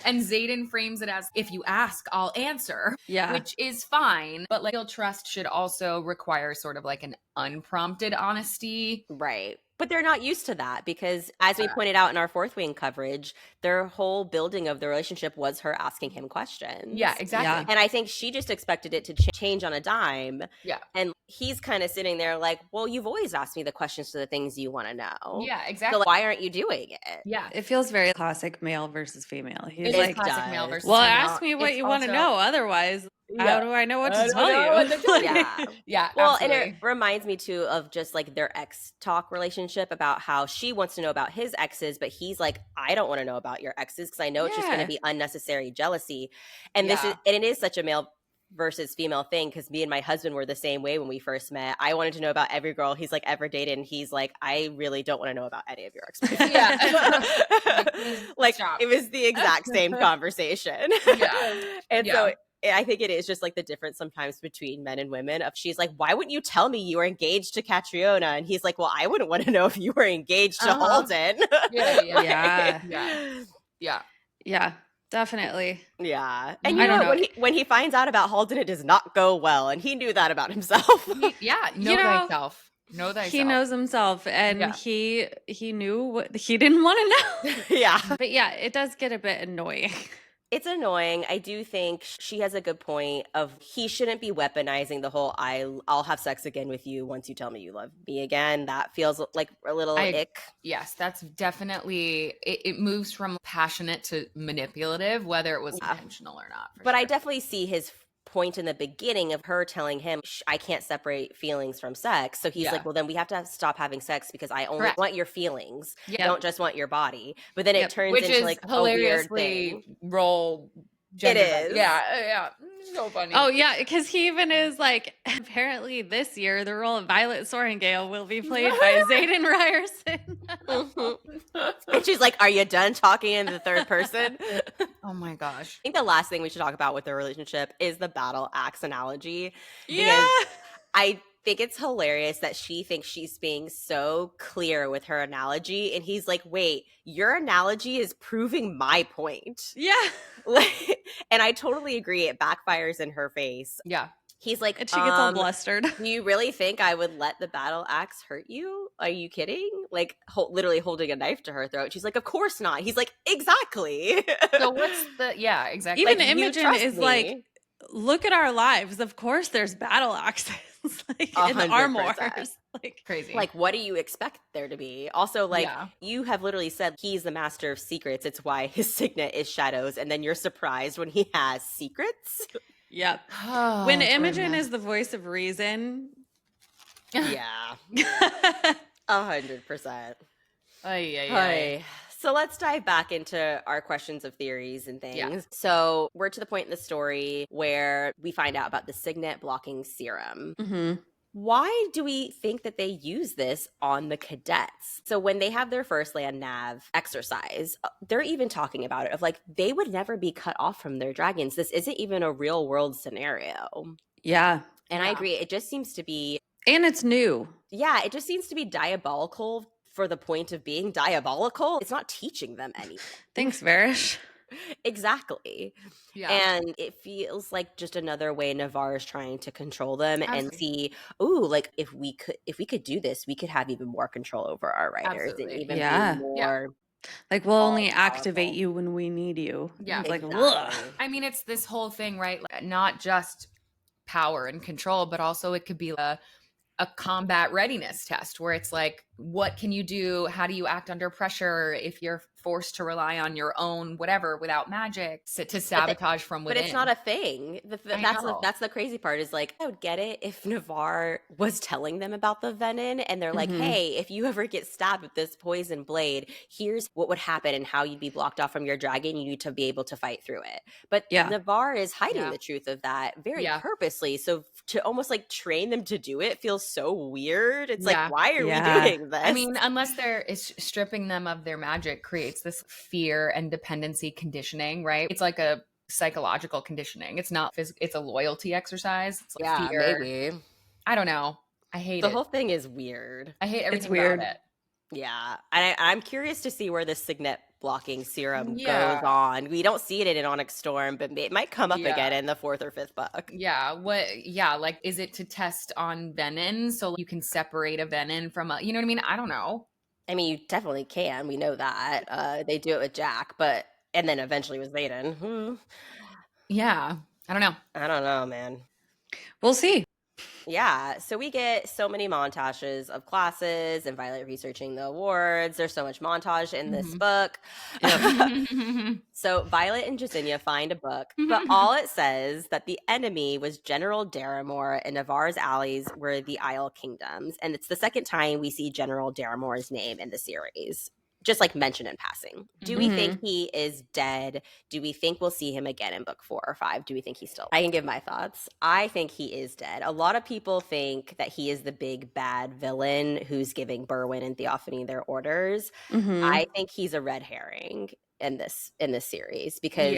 And Xaden frames it as, if you ask, I'll answer. Yeah. Which is fine. But like, real trust should also require sort of like an unprompted honesty. Right. But they're not used to that because, as we pointed out in our Fourth Wing coverage, their whole building of the relationship was her asking him questions. Yeah, exactly. Yeah. And I think she just expected it to change on a dime. Yeah. And he's kind of sitting there like, well, you've always asked me the questions to the things you want to know. Yeah, So exactly. like, why aren't you doing it? Yeah. It feels very classic male versus female. He's It's like, classic does. male versus well, female. ask me what It's you want to also- know. Otherwise, Yeah. how do I know what I to don't tell know you? what to tell you. Yeah. Yeah, Well, absolutely. and it reminds me too of just like their ex talk relationship about how she wants to know about his exes, but he's like, I don't want to know about your exes because I know it's just going Yeah. to be unnecessary jealousy. And Yeah. it is such a male versus female thing because me and my husband were the same way when we first met. I wanted to know about every girl he's like ever dated, and he's like, I really don't want to know about any of your ex-boyfriends. Yeah. Like Stop. it was the exact same conversation. Yeah. And Yeah. so I think it is just like the difference sometimes between men and women. Of she's like, why wouldn't you tell me you were engaged to Catriona? And he's like, well, I wouldn't want to know if you were engaged to Uh-huh. Holden. Yeah, yeah. Yeah. Yeah. Yeah. Yeah, definitely. Yeah. And I you know, don't what? know. When he finds out about Holden, it does not go well. And he knew that about himself. Yeah. Know You know, thyself. Know thyself. He knows himself, and Yeah. he knew what he didn't want to know. Yeah. But yeah, it does get a bit annoying. It's annoying. I do think she has a good point of he shouldn't be weaponizing the whole I'll have sex again with you once you tell me you love me again. That feels like a little ick. Yes, that's definitely it moves from passionate to manipulative, whether it was intentional or not. But I definitely see his point in the beginning of her telling him I can't separate feelings from sex. So he's like, well, then we have to stop having sex because I only want your feelings. I don't just want your body. But then it turns into like a weird thing. Role gender. It is. Yeah. So funny. Oh, yeah, because he even is like, apparently this year, the role of Violet Sorengale will be played by Xaden Ryerson. And she's like, are you done talking in the third person? Oh my gosh. I think the last thing we should talk about with their relationship is the battle axe analogy. Yeah. I think it's hilarious that she thinks she's being so clear with her analogy. And he's like, wait, your analogy is proving my point. Yeah. And I totally agree. It backfires in her face. Yeah. He's like, and she gets all blustered. Do you really think I would let the battle axe hurt you? Are you kidding? Like, literally holding a knife to her throat. She's like, of course not. He's like, exactly. So what's the, yeah, exactly. Even like, Imogen is like, look at our lives. Of course there's battle axes like in the armors. Like crazy. Like, what do you expect there to be? Also, like, you have literally said he's the master of secrets. It's why his signet is shadows. And then you're surprised when he has secrets. Yep. Oh, when Imogen is the voice of reason. Yeah. 100%. So let's dive back into our questions of theories and things. Yeah. So we're to the point in the story where we find out about the signet blocking serum. Mm-hmm. Why do we think that they use this on the cadets? So when they have their first land nav exercise, they're even talking about it of like, they would never be cut off from their dragons. This isn't even a real world scenario. Yeah. And I agree. It just seems to be. And it's new. Yeah. It just seems to be diabolical for the point of being diabolical. It's not teaching them anything. Thanks, Varrish. Exactly. Yeah. And it feels like just another way Navarre is trying to control them. Absolutely. And see, like if we could do this, we could have even more control over our writers. Absolutely. And even be more like we'll only activate you when we need you. Yeah. It's like, exactly. I mean, it's this whole thing, right? Like, not just power and control, but also it could be a combat readiness test where it's like, what can you do? How do you act under pressure if you're forced to rely on your own whatever without magic to sabotage from within? But it's not a thing. That's the crazy part is like, I would get it if Navarre was telling them about the venin and they're like, hey, if you ever get stabbed with this poison blade, here's what would happen and how you'd be blocked off from your dragon. You need to be able to fight through it. But Navarre is hiding the truth of that very purposely. So to almost like train them to do it feels so weird. It's like, why are we doing this? I mean, unless there is stripping them of their magic creates this fear and dependency conditioning, right? It's like a psychological conditioning. It's not physical. It's a loyalty exercise. It's like fear. Maybe. I don't know. I hate it. The whole thing is weird. I hate everything about it. Yeah. I'm curious to see where this signet blocking serum goes on. We don't see it in Onyx Storm, but it might come up again in the 4th or 5th book. Yeah. Like, is it to test on venin so you can separate a venin from you know what I mean? I don't know. I mean, you definitely can. We know that. They do it with Jack, and then eventually with Xaden. Yeah. I don't know, man. We'll see. Yeah, so we get so many montages of classes and Violet researching the awards. There's so much montage in this book. So Violet and Jacinia find a book, but all it says that the enemy was General Daramore and Navarre's allies were the Isle Kingdoms. And it's the second time we see General Daramore's name in the series. Just like mentioned in passing. Do we think he is dead? Do we think we'll see him again in book 4 or 5? Do we think he's still? I can give my thoughts. I think he is dead. A lot of people think that he is the big bad villain who's giving Berwyn and Theophany their orders. I think he's a red herring in this series because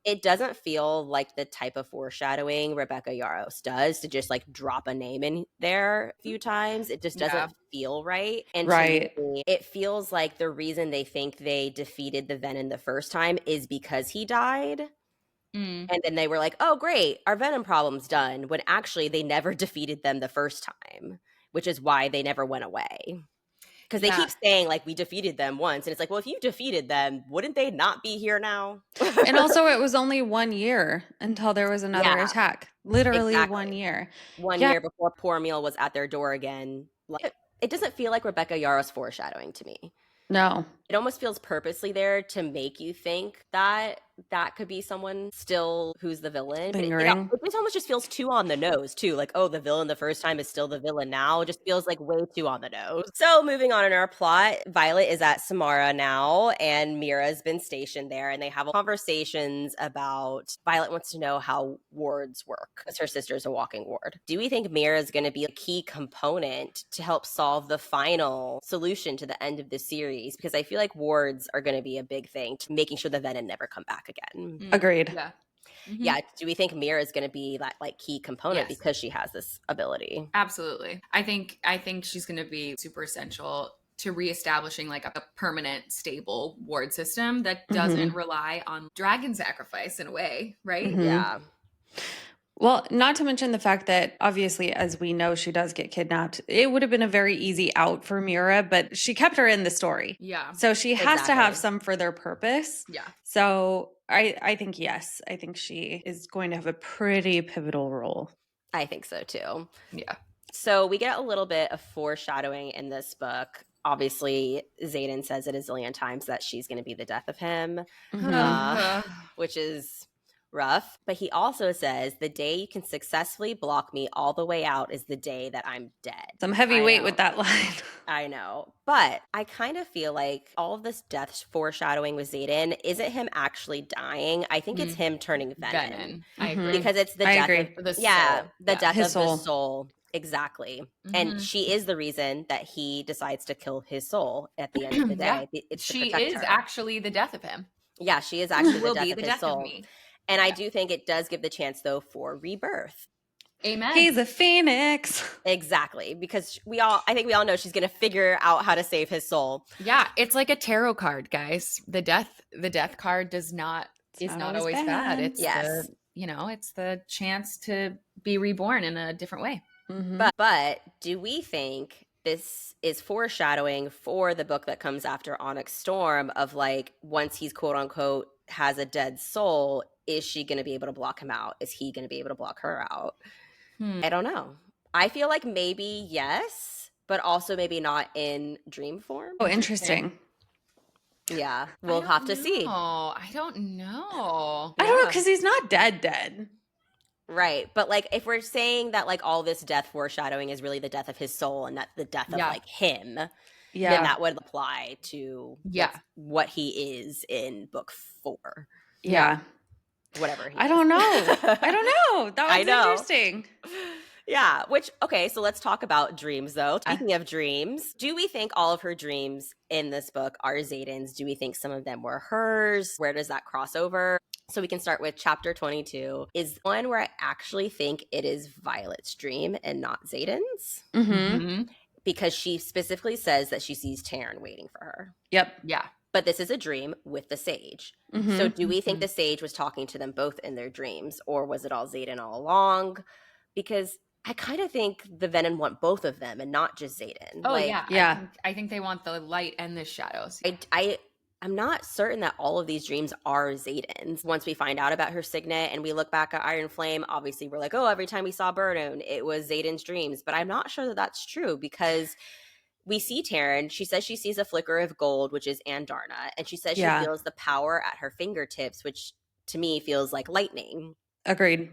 it doesn't feel like the type of foreshadowing Rebecca Yarros does to just like drop a name in there a few times. It just doesn't feel right. And to me, it feels like the reason they think they defeated the venin the first time is because he died. And then they were like, oh, great, our venin problem's done, when actually they never defeated them the first time, which is why they never went away. Because they keep saying, like, we defeated them once. And it's like, well, if you defeated them, wouldn't they not be here now? And also, it was only 1 year until there was another Yeah. attack. Literally Exactly. 1 year. 1 year before poor Meal was at their door again. Like, it doesn't feel like Rebecca Yarros foreshadowing to me. No. It almost feels purposely there to make you think that that could be someone still who's the villain. Lingering. But it almost just feels too on the nose, too. Like, oh, the villain the first time is still the villain now. It just feels like way too on the nose. So moving on in our plot, Violet is at Samara now, and Mira's been stationed there, and they have conversations about Violet wants to know how wards work, because her sister's a walking ward. Do we think Mira's going to be a key component to help solve the final solution to the end of the series? Because I feel like wards are going to be a big thing to making sure the venin never come back again. Agreed. Yeah. Mm-hmm. Yeah. Do we think Mira is going to be that like key component because she has this ability? Absolutely. I think she's going to be super essential to reestablishing like a permanent, stable ward system that doesn't rely on dragon sacrifice in a way, right? Yeah. Well, not to mention the fact that obviously, as we know, she does get kidnapped. It would have been a very easy out for Mira, but she kept her in the story. Yeah. So she has to have Exactly. some further purpose. Yeah. So I think, yes, I think she is going to have a pretty pivotal role. I think so too. Yeah. So we get a little bit of foreshadowing in this book. Obviously, Xaden says it a zillion times that she's going to be the death of him, which is rough. But he also says the day you can successfully block me all the way out is the day that I'm dead. Some heavy weight with that line. I know. But I kind of feel like all of this death foreshadowing with Xaden isn't him actually dying. I think it's him turning venin. I agree. Because it's the death of the soul. the death His of soul. the soul. Exactly. And she is the reason that he decides to kill his soul at the end of the day. It's to she protect is her. actually the death of him. Yeah, she is actually the Will death be of the his death soul. of me. And I do think it does give the chance, though, for rebirth. Amen. He's a phoenix. Exactly. Because I think we all know she's going to figure out how to save his soul. Yeah, it's like a tarot card, guys. The death card is not always bad. It's it's the chance to be reborn in a different way. But do we think this is foreshadowing for the book that comes after Onyx Storm of like, once he's quote unquote has a dead soul, is she going to be able to block him out? Is he going to be able to block her out? I don't know. I feel like maybe yes, but also maybe not in dream form. Oh, interesting. Yeah, we'll have to see. I don't know. I don't know, because he's not dead. Right. But like if we're saying that like all this death foreshadowing is really the death of his soul and not the death of like him, then that would apply to what he is in book 4. Yeah. Whatever. I don't know. That was interesting. Yeah. Okay, so let's talk about dreams though. Speaking of dreams, do we think all of her dreams in this book are Xaden's? Do we think some of them were hers? Where does that cross over? So we can start with chapter 22 is one where I actually think it is Violet's dream and not Xaden's. Because she specifically says that she sees Taryn waiting for her. Yep. Yeah. But this is a dream with the sage. So do we think the sage was talking to them both in their dreams, or was it all Xaden all along? Because I kind of think the venin want both of them and not just Xaden. Oh, like, yeah. I think they want the light and the shadows. I'm not certain that all of these dreams are Xaden's. Once we find out about her signet and we look back at Iron Flame, obviously we're like, oh, every time we saw Brennan, it was Xaden's dreams. But I'm not sure that that's true because we see Taryn. She says she sees a flicker of gold, which is Andarna. And she says she feels the power at her fingertips, which to me feels like lightning. Agreed.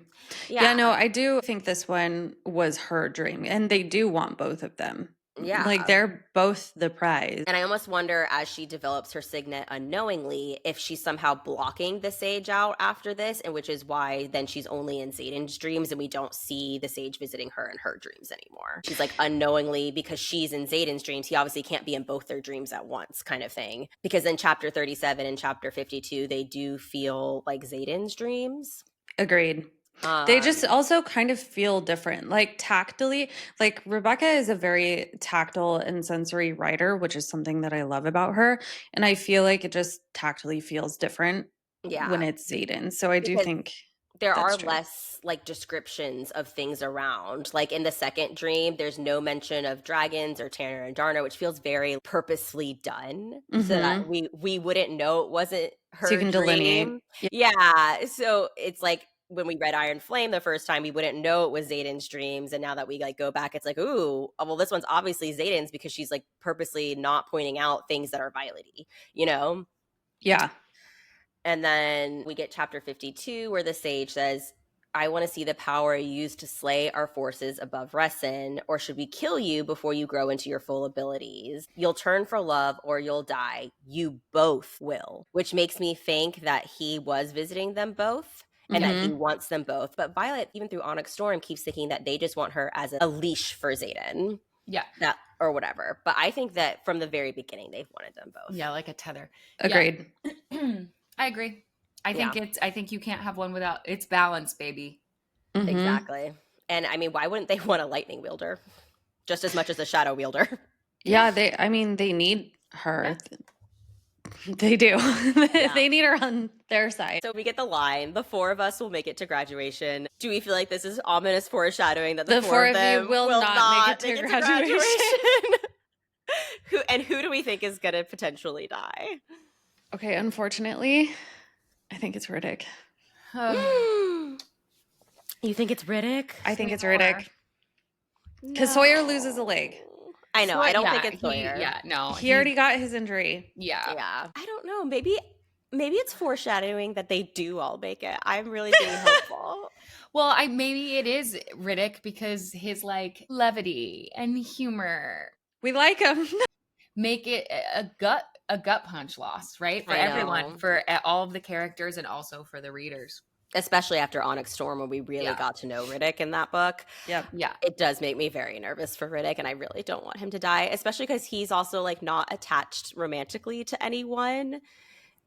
Yeah, no, I do think this one was her dream. And they do want both of them. Yeah. Like they're both the prize. And I almost wonder as she develops her signet unknowingly if she's somehow blocking the sage out after this, and which is why then she's only in Xaden's dreams and we don't see the sage visiting her in her dreams anymore. She's like unknowingly, because she's in Xaden's dreams, he obviously can't be in both their dreams at once kind of thing. Because in chapter 37 and chapter 52, they do feel like Xaden's dreams. Agreed. They just also kind of feel different, like tactily. Like Rebecca is a very tactile and sensory writer, which is something that I love about her. And I feel like it just tactily feels different when it's Xaden. So I do think there That's are true. less like descriptions of things around. Like in the second dream, there's no mention of dragons or Tanner and Darna, which feels very purposely done so that we wouldn't know it wasn't her So you can dream. delineate. Yeah. Yeah. So it's like when we read Iron Flame the first time, we wouldn't know it was Xaden's dreams. And now that we like go back, it's like, ooh, well, this one's obviously Xaden's because she's like purposely not pointing out things that are Violet-y, you know? Yeah. And then we get chapter 52 where the sage says, I want to see the power used to slay our forces above Resin, or should we kill you before you grow into your full abilities? You'll turn for love or you'll die. You both will. Which makes me think that he was visiting them both and that he wants them both. But Violet, even through Onyx Storm, keeps thinking that they just want her as a leash for Xaden. Yeah. That or whatever. But I think that from the very beginning, they've wanted them both. Yeah, like a tether. Agreed. Yeah. I agree. I think you can't have one without it's balance, baby. Exactly. And I mean, why wouldn't they want a lightning wielder just as much as a shadow wielder? Yeah, they need her. Yeah. They do. Yeah. They need her on their side. So we get the line, the four of us will make it to graduation. Do we feel like this is ominous foreshadowing that the four of them you will not make it to graduation? Who do we think is going to potentially die? Okay, unfortunately, I think it's Riddick. You think it's Riddick? I think it's Riddick. Because Sawyer loses a leg. I know. I don't think it's Sawyer. He already got his injury. Yeah. I don't know. Maybe it's foreshadowing that they do all make it. I'm really being hopeful. Well, maybe it is Riddick because his like levity and humor. We like him. Make it a gut punch loss, right? For everyone, for all of the characters and also for the readers. Especially after Onyx Storm when we really got to know Riddick in that book. Yep. Yeah. It does make me very nervous for Riddick, and I really don't want him to die, especially because he's also like not attached romantically to anyone.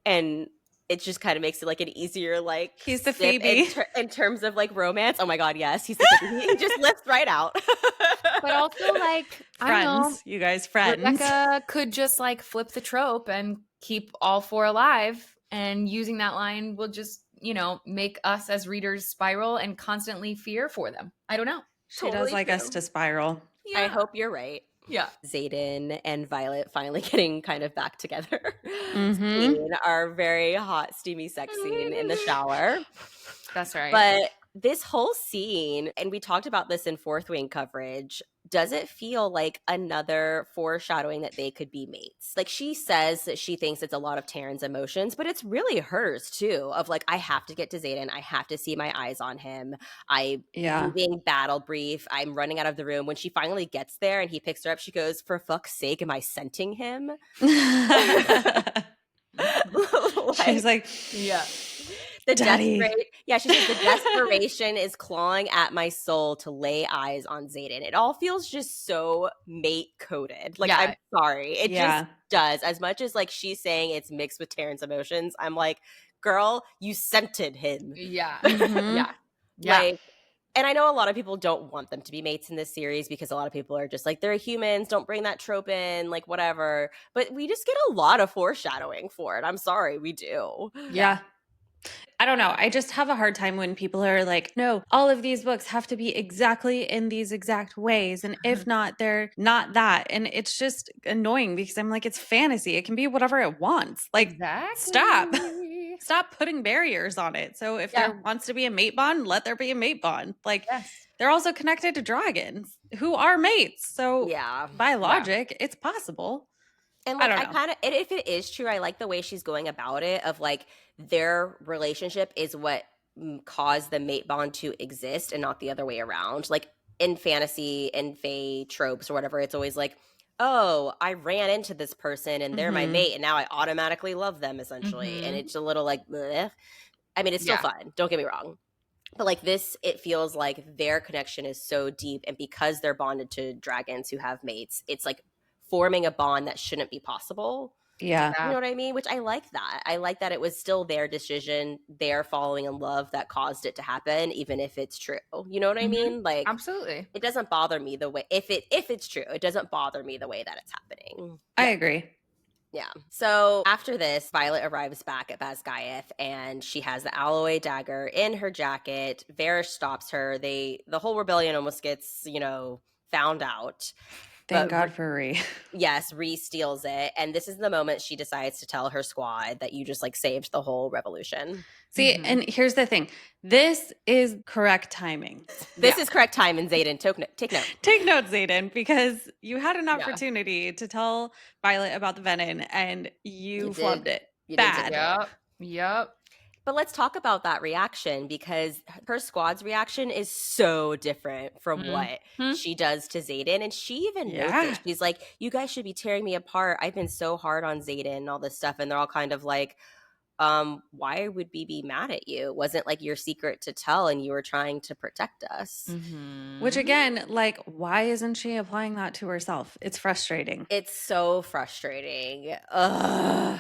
And it just kind of makes it like an easier like he's the Phoebe in terms of like romance. Oh my god, yes, he's the Phoebe. He just lifts right out. But also like friends, I don't know, you guys friends. Rebecca could just like flip the trope and keep all four alive, and using that line will just make us as readers spiral and constantly fear for them. I don't know. She does like us to spiral. Yeah. I hope you're right. Yeah. Xaden and Violet finally getting kind of back together. Our very hot, steamy sex scene in the shower. That's right. But this whole scene, and we talked about this in Fourth Wing coverage, does it feel like another foreshadowing that they could be mates? Like she says that she thinks it's a lot of Taryn's emotions, but it's really hers too, of like, I have to get to Xaden. I have to see my eyes on him. I'm being battle brief. I'm running out of the room. When she finally gets there and he picks her up, she goes, for fuck's sake, am I scenting him? She's like, yeah. She says the desperation is clawing at my soul to lay eyes on Xaden. It all feels just so mate coded. Like I'm sorry, it just does. As much as like she's saying it's mixed with Taryn's emotions, I'm like, girl, you scented him. Yeah, Like, and I know a lot of people don't want them to be mates in this series because a lot of people are just like, they're humans, don't bring that trope in, like whatever. But we just get a lot of foreshadowing for it. I'm sorry, we do. Yeah. I don't know. I just have a hard time when people are like, no, all of these books have to be exactly in these exact ways. And if not, they're not that. And it's just annoying because I'm like, it's fantasy. It can be whatever it wants. Like, stop putting barriers on it. So if there wants to be a mate bond, let there be a mate bond. Like, they're also connected to dragons who are mates. So by logic, it's possible. And like, I kind of, if it is true, I like the way she's going about it of like their relationship is what caused the mate bond to exist and not the other way around. Like in fantasy and fae tropes or whatever, it's always like, oh, I ran into this person and they're my mate and now I automatically love them essentially. And it's a little like, bleh. I mean, it's still fun. Don't get me wrong. But like this, it feels like their connection is so deep. And because they're bonded to dragons who have mates, it's like forming a bond that shouldn't be possible. Yeah. You know what I mean? Which I like that. I like that it was still their decision, their falling in love that caused it to happen, even if it's true. You know what I mean? Like, absolutely. It doesn't bother me the way, if it's true, it doesn't bother me the way that it's happening. I agree. Yeah. So after this, Violet arrives back at Basgiath and she has the alloy dagger in her jacket. Varrish stops her. The whole rebellion almost gets, found out. Thank But God for Ree. yes, Ree steals it. And this is the moment she decides to tell her squad that you just saved the whole revolution. See, and here's the thing. This is correct timing. This is correct time, and Xaden, take note. Take note, Xaden, because you had an opportunity to tell Violet about the venin, and you flubbed it. Bad. Yep. But let's talk about that reaction, because her squad's reaction is so different from what she does to Xaden. And she even knows it. She's like, you guys should be tearing me apart. I've been so hard on Xaden and all this stuff. And they're all kind of like, why would we be mad at you? It wasn't your secret to tell and you were trying to protect us. Which again, why isn't she applying that to herself? It's frustrating. It's so frustrating. Ugh.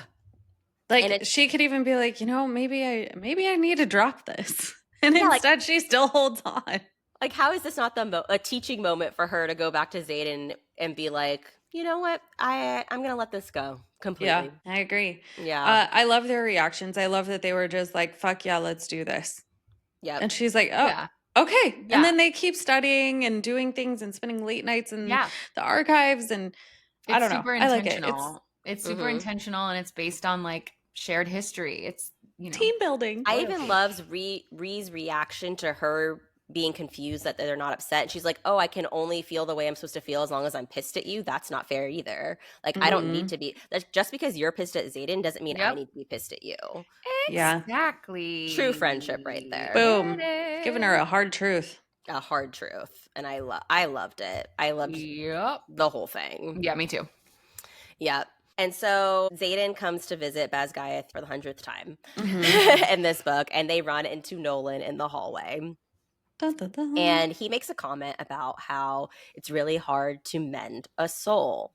She could even be like, maybe I need to drop this. And instead she still holds on. How is this not a teaching moment for her to go back to Xaden and be like, you know what? I'm going to let this go completely. Yeah, I agree. Yeah. I love their reactions. I love that they were just like, fuck yeah, let's do this. Yeah. And she's like, oh, okay. Yeah. And then they keep studying and doing things and spending late nights in the archives. And I don't know. I like it. It's super intentional, and it's based on shared history. It's team building. I even loves Ree's reaction to her being confused that they're not upset. She's like, oh, I can only feel the way I'm supposed to feel as long as I'm pissed at you. That's not fair either. I don't need to be. Just because you're pissed at Xaden doesn't mean I need to be pissed at you. Exactly. True friendship right there. Boom. Giving her a hard truth. A hard truth. And I loved it. I loved the whole thing. Yeah, me too. Yeah. And so Xaden comes to visit Basgiath for the 100th time in this book, and they run into Nolan in the hallway. Dun, dun, dun. And he makes a comment about how it's really hard to mend a soul.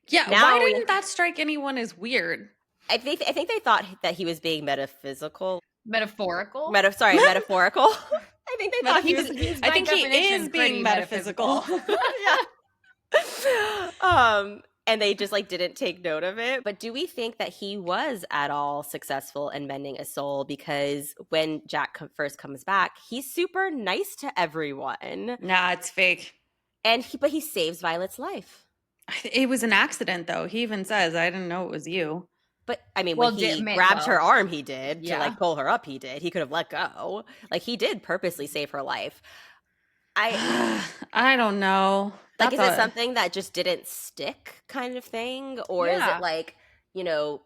Yeah, why didn't that strike anyone as weird? I think they thought that he was being metaphysical. Metaphorical? Metaphorical. I think they thought he was I think he is being metaphysical. Yeah. And they just didn't take note of it. But do we think that he was at all successful in mending a soul? Because when Jack first comes back, he's super nice to everyone. Nah, it's fake. But he saves Violet's life. It was an accident, though. He even says, I didn't know it was you. But I mean, when he grabbed her arm, he did to pull her up. He did. He could have let go. He did purposely save her life. I don't know. Is it something that just didn't stick, kind of thing, or is it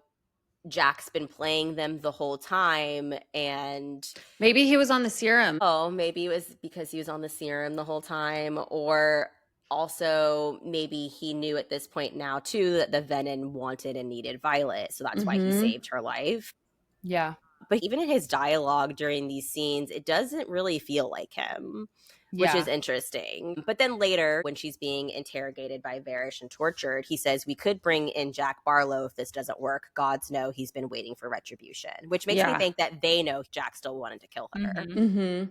Jack's been playing them the whole time, and maybe he was on the serum? Oh, maybe it was because he was on the serum the whole time, or also maybe he knew at this point now too that the venin wanted and needed Violet, so that's why he saved her life. Yeah. But even in his dialogue during these scenes, it doesn't really feel like him, which is interesting. But then later, when she's being interrogated by Varrish and tortured, he says, we could bring in Jack Barlow if this doesn't work. Gods know he's been waiting for retribution, which makes me think that they know Jack still wanted to kill her.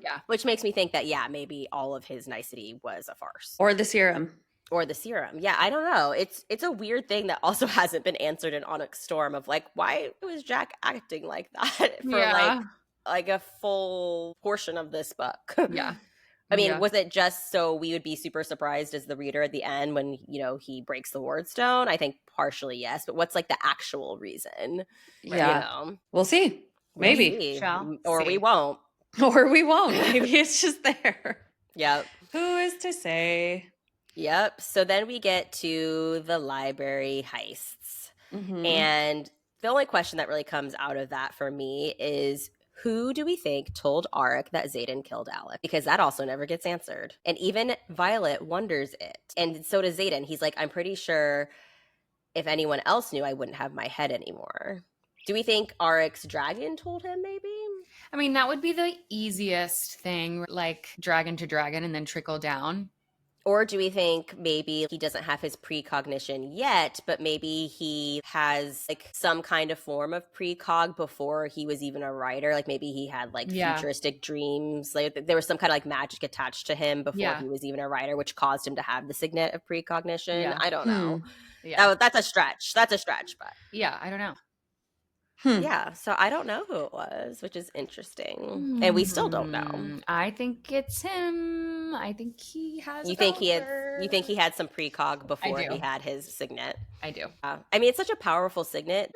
Yeah. Which makes me think that, maybe all of his nicety was a farce. Or the serum. Yeah, I don't know. It's a weird thing that also hasn't been answered in Onyx Storm of why was Jack acting like that for a full portion of this book? Yeah. I mean, was it just so we would be super surprised as the reader at the end when, he breaks the ward stone? I think partially yes, but what's the actual reason? Yeah. We'll see. Maybe. We'll see. Or we won't. Or we won't. Maybe it's just there. Yep. Who is to say? Yep. So then we get to the library heists. And the only question that really comes out of that for me is, who do we think told Arik that Xaden killed Alec? Because that also never gets answered. And even Violet wonders it. And so does Xaden. He's like, I'm pretty sure if anyone else knew, I wouldn't have my head anymore. Do we think Arik's dragon told him, maybe? I mean, that would be the easiest thing, dragon to dragon and then trickle down. Or do we think maybe he doesn't have his precognition yet, but maybe he has like some kind of form of precog before he was even a writer? Like maybe he had like futuristic dreams. Like there was some kind of like magic attached to him before he was even a writer, which caused him to have the signet of precognition. Yeah. I don't know. Yeah. That's a stretch. That's a stretch, but yeah, I don't know. Yeah, so I don't know who it was, which is interesting. And we still don't know. I think it's him. I think he has You think he had some precog before he had his signet? I do. I mean, it's such a powerful signet.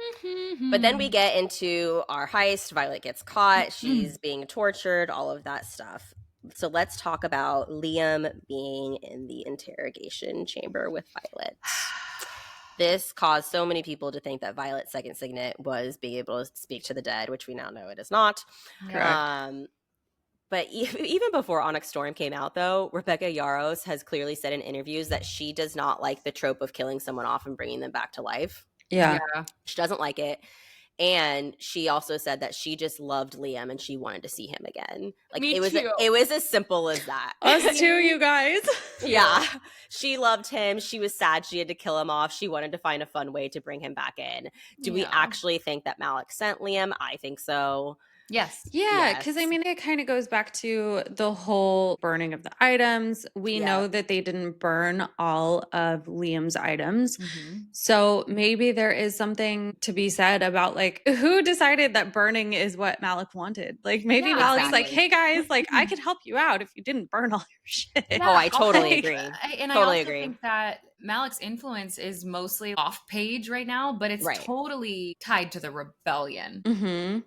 But then we get into our heist. Violet gets caught. She's being tortured, all of that stuff. So let's talk about Liam being in the interrogation chamber with Violet. This caused so many people to think that Violet's second signet was being able to speak to the dead, which we now know it is not. Correct. But even before Onyx Storm came out, though, Rebecca Yarros has clearly said in interviews that she does not like the trope of killing someone off and bringing them back to life. Yeah. She doesn't like it. And she also said that she just loved Liam and she wanted to see him again. Like it was as simple as that. Us too, you guys. Yeah. She loved him. She was sad she had to kill him off. She wanted to find a fun way to bring him back in. Do we actually think that Malik sent Liam? I think so. Yes. Yeah, because I mean, it kind of goes back to the whole burning of the items. We know that they didn't burn all of Liam's items. So maybe there is something to be said about like who decided that burning is what Malik wanted. Like maybe Malik's like, hey guys, like I could help you out if you didn't burn all your shit. Yeah, I totally agree. And I also think that Malik's influence is mostly off page right now, but it's totally tied to the rebellion.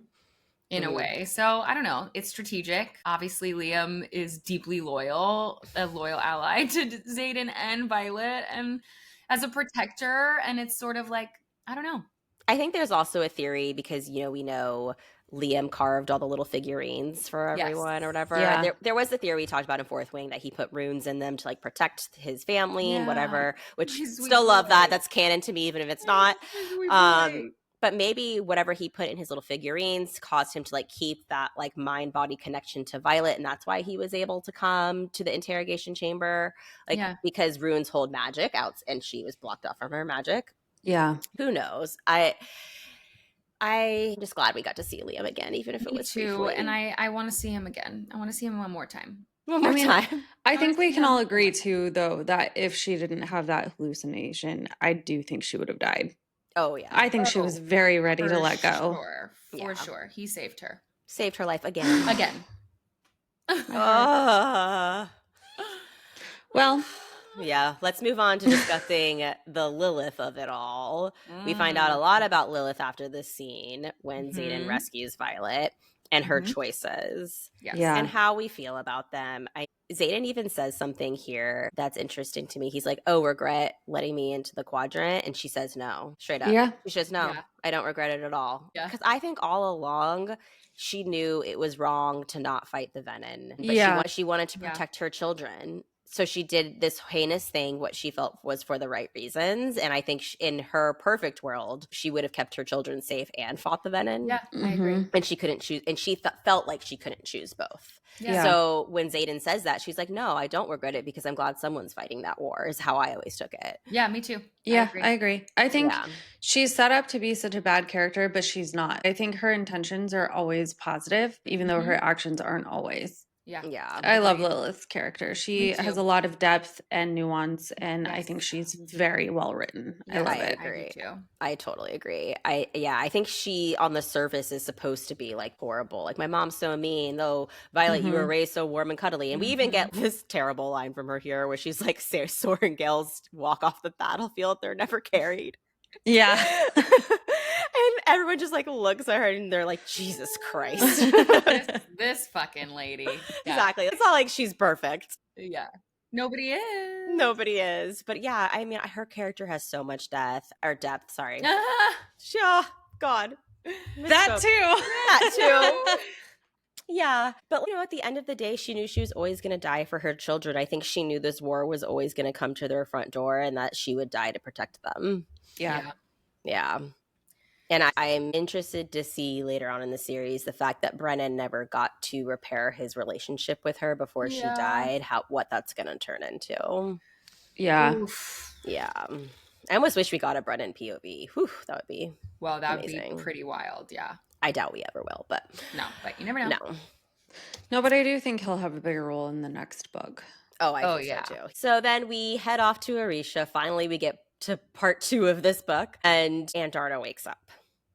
In a way. So I don't know. It's strategic. Obviously, Liam is deeply loyal, a loyal ally to Xaden and Violet and as a protector. And it's sort of like, I don't know. I think there's also a theory because, we know Liam carved all the little figurines for everyone or whatever. Yeah. There was a theory we talked about in Fourth Wing that he put runes in them to like protect his family and whatever, which still love that. That's canon to me, even if it's not. But maybe whatever he put in his little figurines caused him to like keep that like mind body connection to Violet, and that's why he was able to come to the interrogation chamber, like because runes hold magic out, and she was blocked off from her magic. Yeah, who knows? I'm just glad we got to see Liam again, even if it was briefly. And I want to see him again. I want to see him one more time. I think we can all agree too, though, that if she didn't have that hallucination, I do think she would have died. Oh, yeah. I think she was very ready to let go. For sure. He saved her. Saved her life again. Well. Yeah, let's move on to discussing the Lilith of it all. We find out a lot about Lilith after this scene when Xaden rescues Violet and her choices. And how we feel about them. Xaden even says something here that's interesting to me. He's like, regret letting me into the quadrant. And she says no, straight up. Yeah. She says, no, I don't regret it at all. Because I think all along she knew it was wrong to not fight the venin. But she wanted to protect her children. So she did this heinous thing, what she felt was for the right reasons. And I think in her perfect world, she would have kept her children safe and fought the venin. Yeah, I agree. And she couldn't choose. And she felt like she couldn't choose both. Yeah. So when Xaden says that, she's like, no, I don't regret it because I'm glad someone's fighting that war is how I always took it. Yeah, me too. Yeah, I agree. I think she's set up to be such a bad character, but she's not. I think her intentions are always positive, even though her actions aren't always. Yeah. I love Lilith's character. She has a lot of depth and nuance, and I think she's very well written. I love it. Agree. I totally agree. I think she on the surface is supposed to be like horrible. Like, my mom's so mean, though, Violet, you were raised so warm and cuddly. And we even get this terrible line from her here where she's like, Sora and Gales walk off the battlefield, they're never carried. Yeah. And everyone just like looks at her and they're like, Jesus Christ. this fucking lady. Yeah. Exactly. It's not like she's perfect. Yeah. Nobody is. But yeah, I mean, her character has so much depth. Sorry. God. That too. Yeah. But, at the end of the day, she knew she was always going to die for her children. I think she knew this war was always going to come to their front door and that she would die to protect them. Yeah. And I'm interested to see later on in the series the fact that Brennan never got to repair his relationship with her before she died, what that's going to turn into. Yeah. Oof. Yeah. I almost wish we got a Brennan POV. Whew, that would be Well, that would amazing. be pretty wild, yeah. I doubt we ever will, but you never know. No. But I do think he'll have a bigger role in the next book. Oh, I think so too. So then we head off to Aretia. Finally, we get to part 2 of this book, and Andarna wakes up.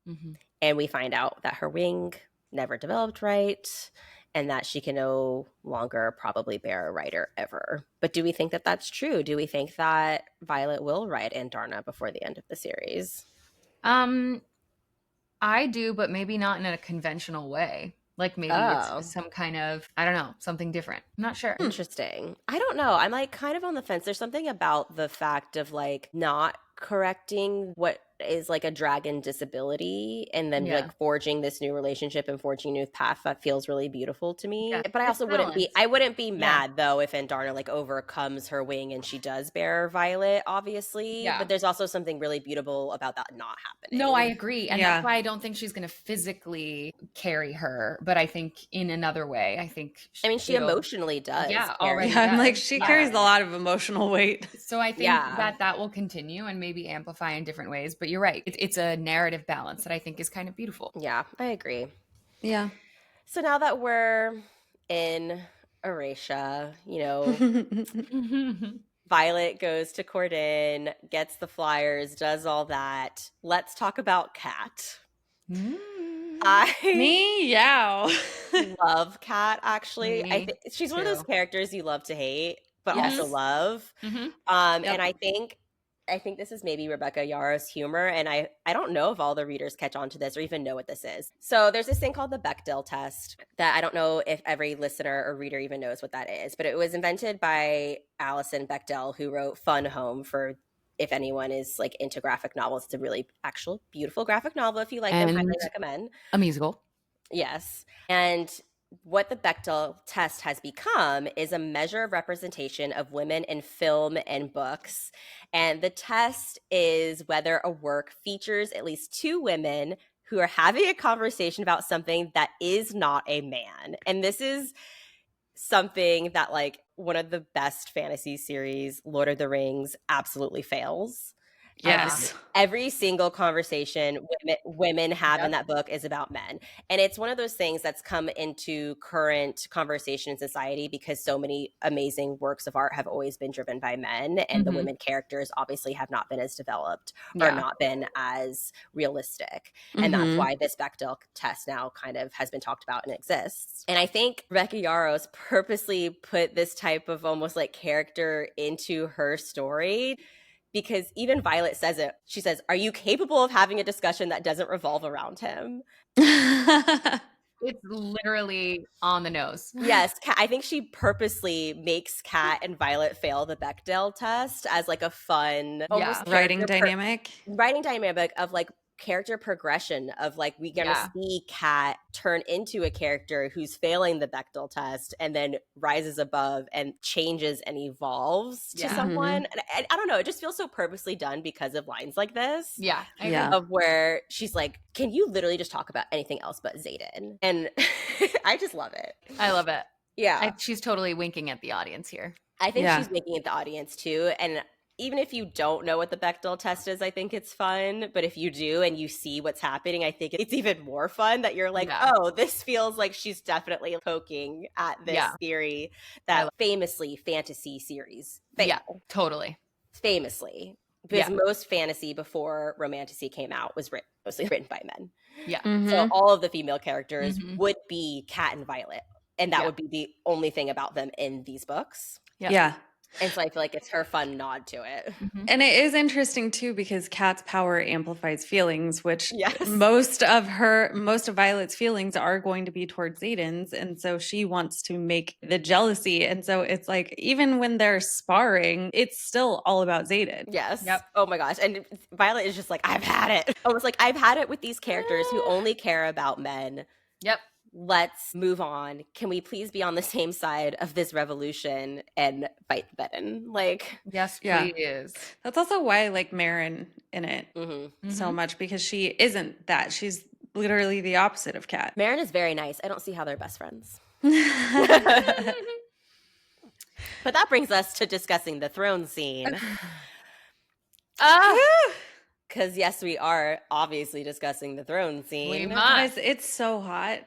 Mm-hmm. And we find out that her wing never developed right, and that she can no longer probably bear a rider ever. But do we think that that's true? Do we think that Violet will ride Andarna before the end of the series? I do, but maybe not in a conventional way. Like maybe it's some kind of, I don't know, something different. I'm not sure. Interesting. I don't know. I'm like kind of on the fence. There's something about the fact of like not correcting what is like a dragon disability and then like forging this new relationship and forging a new path that feels really beautiful to me. Yeah, but I also wouldn't be mad though if Andarna like overcomes her wing and she does bear Violet, obviously. Yeah. But there's also something really beautiful about that not happening. No, I agree. And that's why I don't think she's going to physically carry her. But I think in another way, she emotionally does. Yeah, already. Yeah, I'm like, she carries a lot of emotional weight. So I think that will continue and maybe amplify in different ways. But you're right. It's a narrative balance that I think is kind of beautiful. Yeah, I agree. Yeah. So now that we're in Aretia, Violet goes to Corden, gets the flyers, does all that. Let's talk about Kat. I love Kat, actually. I think she's one of those characters you love to hate, but also love. And I think this is maybe Rebecca Yarros's humor, and I don't know if all the readers catch on to this or even know what this is. So there's this thing called the Bechdel test that I don't know if every listener or reader even knows what that is, but it was invented by Alison Bechdel, who wrote Fun Home for, if anyone is like into graphic novels. It's a really actual beautiful graphic novel. If you like them, highly recommend. A musical. Yes. And what the Bechdel test has become is a measure of representation of women in film and books. And the test is whether a work features at least 2 women who are having a conversation about something that is not a man. And this is something that like one of the best fantasy series, Lord of the Rings, absolutely fails. Yes. Every single conversation women have in that book is about men. And it's one of those things that's come into current conversation in society because so many amazing works of art have always been driven by men, and the women characters obviously have not been as developed or not been as realistic. And that's why this Bechdel test now kind of has been talked about and exists. And I think Rebecca Yarros purposely put this type of almost like character into her story, because even Violet says it. She says, "Are you capable of having a discussion that doesn't revolve around him?" It's literally on the nose. Yes, I think she purposely makes Kat and Violet fail the Bechdel test as like a fun almost writing dynamic of like character progression of like we're gonna see Kat turn into a character who's failing the Bechdel test and then rises above and changes and evolves to someone. And I don't know, it just feels so purposely done because of lines like this. Of where she's like, can you literally just talk about anything else but Xaden? And I just love it. I love it. Yeah. She's totally winking at the audience here. I think she's winking at the audience too. And even if you don't know what the Bechdel test is, I think it's fun. But if you do and you see what's happening, I think it's even more fun that you're like, oh, this feels like she's definitely poking at this theory that famously fantasy series fail. Yeah, totally. Famously. Because most fantasy before romantasy came out was mostly written by men. Yeah. So all of the female characters would be Kat and Violet. And that would be the only thing about them in these books. Yeah. And so I feel like it's her fun nod to it. And it is interesting too, because Kat's power amplifies feelings, which most of Violet's feelings are going to be towards Xaden's. And so she wants to make the jealousy. And so it's like, even when they're sparring, it's still all about Xaden. Yes. Yep. Oh my gosh. And Violet is just like, I've had it. Almost like, I've had it with these characters who only care about men. Yep. let's move on. Can we please be on the same side of this revolution and fight the venin? Like, Yes, Yeah. please. That's also why I like Marin in it mhm. so much, because she isn't that. She's literally the opposite of Kat. Marin is very nice. I don't see how they're best friends. But that brings us to discussing the throne scene. Because yes, we are obviously discussing the throne scene. We Guys, must. it's so hot.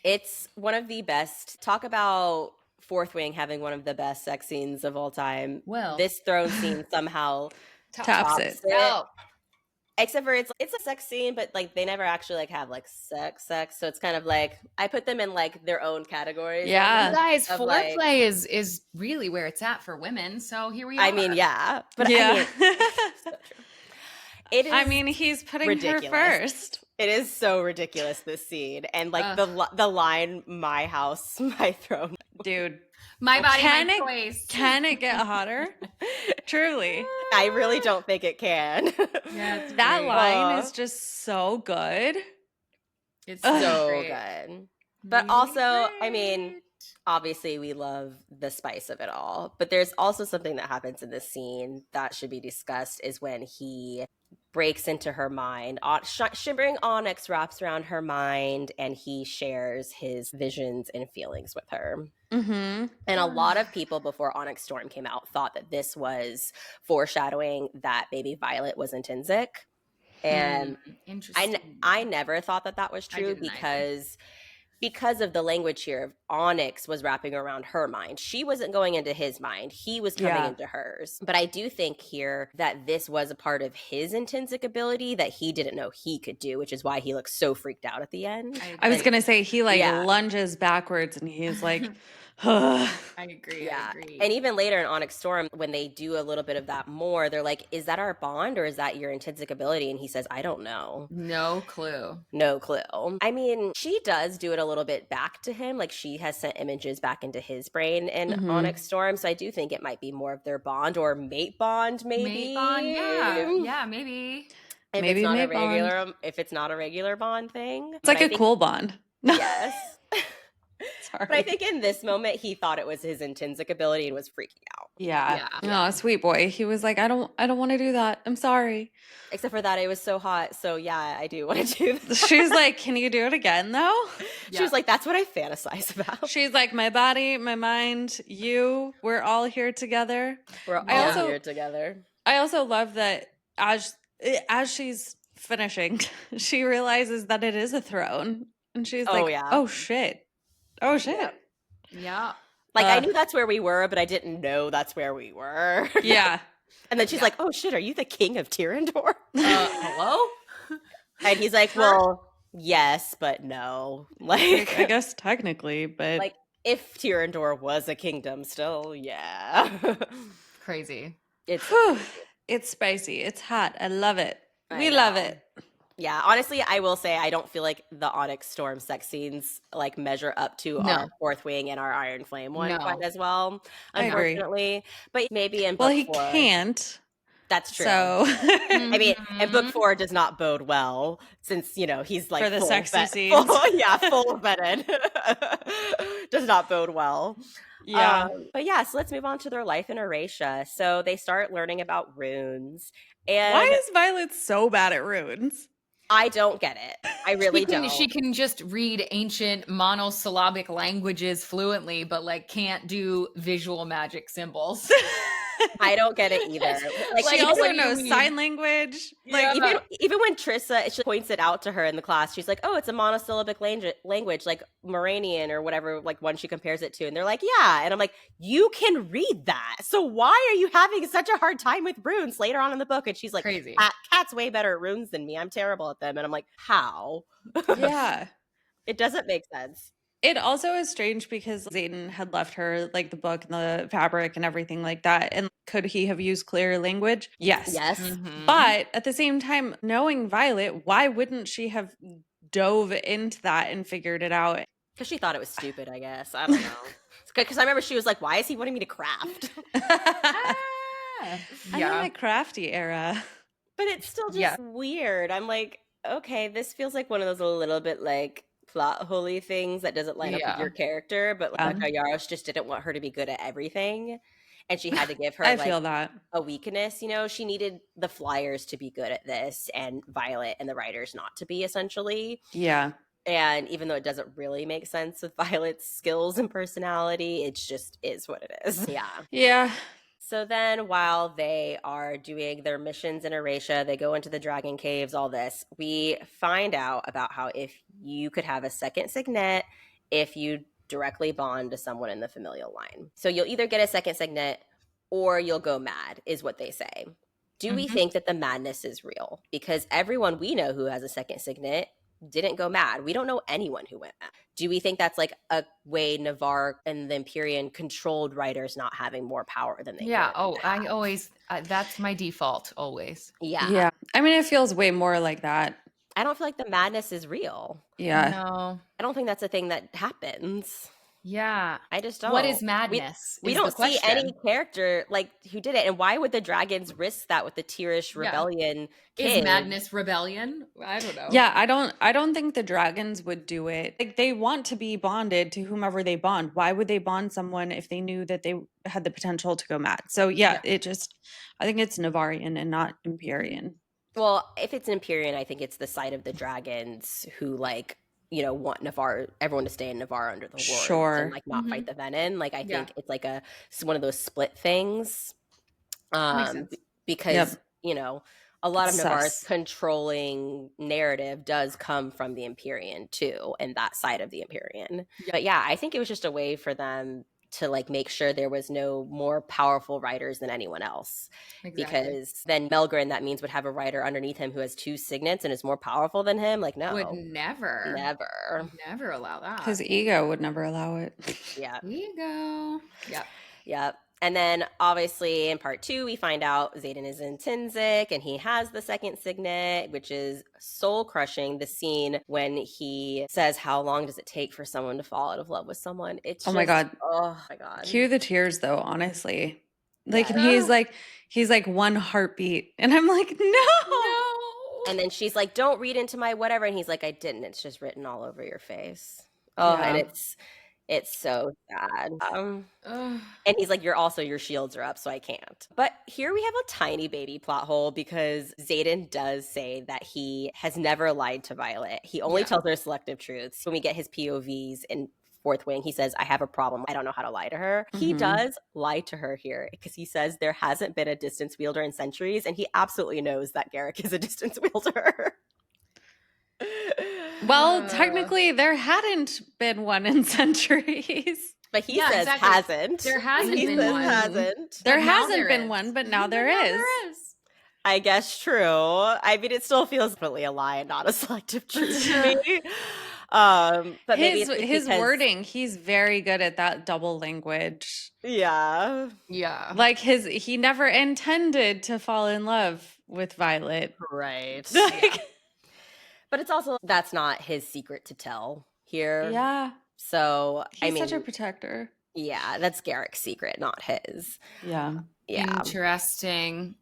It's one of the best. Talk about Fourth Wing having one of the best sex scenes of all time. Well. This throne scene somehow Tops it. Oh. Except for it's a sex scene, but like they never actually like have like sex. So it's kind of like I put them in like their own categories. Yeah. Guys, of, foreplay like- is really where it's at for women. So here we are. I mean, yeah, but Yeah. I mean, so true. It is. I mean, he's putting ridiculous. her first. It is so ridiculous, this scene, and like the line "My house, my throne." Dude, my body, Can my it- choice. can it get hotter? Truly. I really don't think it can. Yeah, it's That great. line is just so good. It's so great. good. But Really also, I mean, great. obviously we love the spice of it all. But there's also something that happens in this scene that should be discussed is when he breaks into her mind. Shimmering onyx wraps around her mind and he shares his visions and feelings with her. Mm-hmm. And a lot of people before Onyx Storm came out thought that this was foreshadowing that baby Violet was intrinsic. And Interesting. I never thought that was I true didn't either. because of the language here. Onyx was wrapping around her mind. She wasn't going into his mind. He was coming Yeah. into hers. But I do think here that this was a part of his intrinsic ability that he didn't know he could do, which is why he looks so freaked out at the end. I was going to say, he like Yeah. lunges backwards and he's like, I agree. Yeah. I agree. And even later in Onyx Storm, when they do a little bit of that more, they're like, is that our bond or is that your intrinsic ability? And he says, I don't know. no clue. No clue. I mean, she does do it a little bit back to him. Like she has sent images back into his brain in Mhm. Onyx Storm. So I do think it might be more of their bond or mate bond, maybe. Mate bond, yeah, maybe. If Maybe it's not mate a regular, if it's not a regular bond thing. it's like But I a think- cool bond. Yes. Sorry. But I think in this moment, he thought it was his intrinsic ability and was freaking out. Yeah. Yeah. Oh, sweet boy. He was like, I don't want to do that. I'm sorry. Except for that, it was so hot. So yeah, I do want to do that. She's like, can you do it again though? She was like, that's what I fantasize about. She's like, my body, my mind, you, we're all here together. We're all I also- here together. I also love that as she's finishing, she realizes that it is a throne. And she's Oh, like, yeah. oh shit. Oh shit. Yep. Yeah. Like, I Uh. knew that's where we were, but I didn't know that's where we were. Yeah. And then she's like, oh shit, are you the king of Tyrandor? Hello? And he's like, well, yes, but no. Like, I Like, guess technically, but like if Tyrandor was a kingdom still, yeah. Crazy. It's whew, it's spicy. It's hot. I love it. I We love know. it. Yeah, honestly, I will say I don't feel like the Onyx Storm sex scenes like measure up to No. our Fourth Wing and our Iron Flame one No. quite as well, I agree. unfortunately. But maybe in Well, book he 4, can't. that's true. So I mean, and book Mhm. 4 does not bode well since he's like For the full sexy vet- scenes. full of venin. Does not bode well. yeah. But yeah, so let's move on to their life in Aretia. So they start learning about runes, and Why is Violet so bad at runes? I don't get it. I really don't. She can just read ancient monosyllabic languages fluently, but like can't do visual magic symbols. I don't get it either. Like, She even also when you- knows sign language. Like, Yeah. even when Trissa she points it out to her in the class, she's like, "Oh, it's a monosyllabic language, like Moranian or whatever, like one she compares it to." And they're like, "Yeah," and I'm like, "You can read that, so why are you having such a hard time with runes later on in the book?" And she's like, Crazy. Kat's way better at runes than me. I'm terrible at them." And I'm like, "How?" yeah. It doesn't make sense. It also is strange because Xaden had left her like the book and the fabric and everything like that. And could he have used clear language? Yes. Yes. Mhm. But at the same time, knowing Violet, why wouldn't she have dove into that and figured it out? Because she thought it was stupid, I guess. I don't know. Because I remember she was like, "Why is he wanting me to craft?" I'm in my crafty era. But it's still just Yeah. weird. I'm like, okay, this feels like one of those a little bit like plot holy things that doesn't line up with your character, but like Yarosh just didn't want her to be good at everything, and she had to give her I like feel that. a weakness. You know, she needed the Flyers to be good at this and Violet and the writers not to be, essentially. Yeah. And even though it doesn't really make sense with Violet's skills and personality, it just is what it is. Yeah. Yeah. So then while they are doing their missions in Aretia, they go into the dragon caves, all this, we find out about how if you could have a second signet if you directly bond to someone in the familial line. So you'll either get a second signet or you'll go mad, is what they say. Do we think that the madness is real? Because everyone we know who has a second signet didn't go mad. We don't know anyone who went mad. Do we think that's like a way Navarre and the Empyrean controlled writers not having more power than they Yeah. were? Oh, I always, that's my default always. Yeah. Yeah. I mean, it feels way more like that. I don't feel like the madness is real. Yeah. No. I don't think that's a thing that happens. Yeah. I just don't. What is madness? We is don't the see question. any character like who did it. And why would the dragons risk that with the Tyrish rebellion kid? Is madness rebellion? I don't know. Yeah, I don't think the dragons would do it. Like, they want to be bonded to whomever they bond. Why would they bond someone if they knew that they had the potential to go mad? So yeah. I think it's Navarian and not Empyrean. Well, if it's an Empyrean, I think it's the side of the dragons who like, you know, want Navarre, everyone to stay in Navarre under the wards and like not fight the venin. Like I think it's like it's one of those split things. Makes sense. Because you know, a lot of Navarre's controlling narrative does come from the Empyrean too, and that side of the Empyrean. But yeah, I think it was just a way for them to like make sure there was no more powerful writers than anyone else. Because then Melgren, that means, would have a writer underneath him who has two signets and is more powerful than him. Like, no. Would never allow that. His ego would never allow it. Yeah. Ego. Yep. Yep. And then obviously in part 2, we find out Xaden is intrinsic and he has the second signet, which is soul crushing. The scene when he says, how long does it take for someone to fall out of love with someone? It's my God. Oh my God. Cue the tears though, honestly. Like, and he's like one heartbeat. And I'm like, no. And then she's like, don't read into my whatever. And he's like, I didn't. It's just written all over your face. Oh, and it's so sad. And he's like, your shields are up, so I can't. But here we have a tiny baby plot hole because Xaden does say that he has never lied to Violet. He only tells her selective truths. When we get his POVs in Fourth Wing, he says, I have a problem. I don't know how to lie to her. He does lie to her here because he says there hasn't been a distance wielder in centuries, and he absolutely knows that Garrick is a distance wielder. Well, technically, there hadn't been one in centuries. But he says hasn't. There hasn't he been says one. Hasn't. There hasn't been one, but now there is. I guess true. I mean, it still feels really a lie and not a selective truth to me. But maybe his wording, he's very good at that double language. Yeah. Like he never intended to fall in love with Violet. Right. But it's also, that's not his secret to tell here. Yeah. So, he's such a protector. Yeah, that's Garrick's secret, not his. Yeah. Interesting.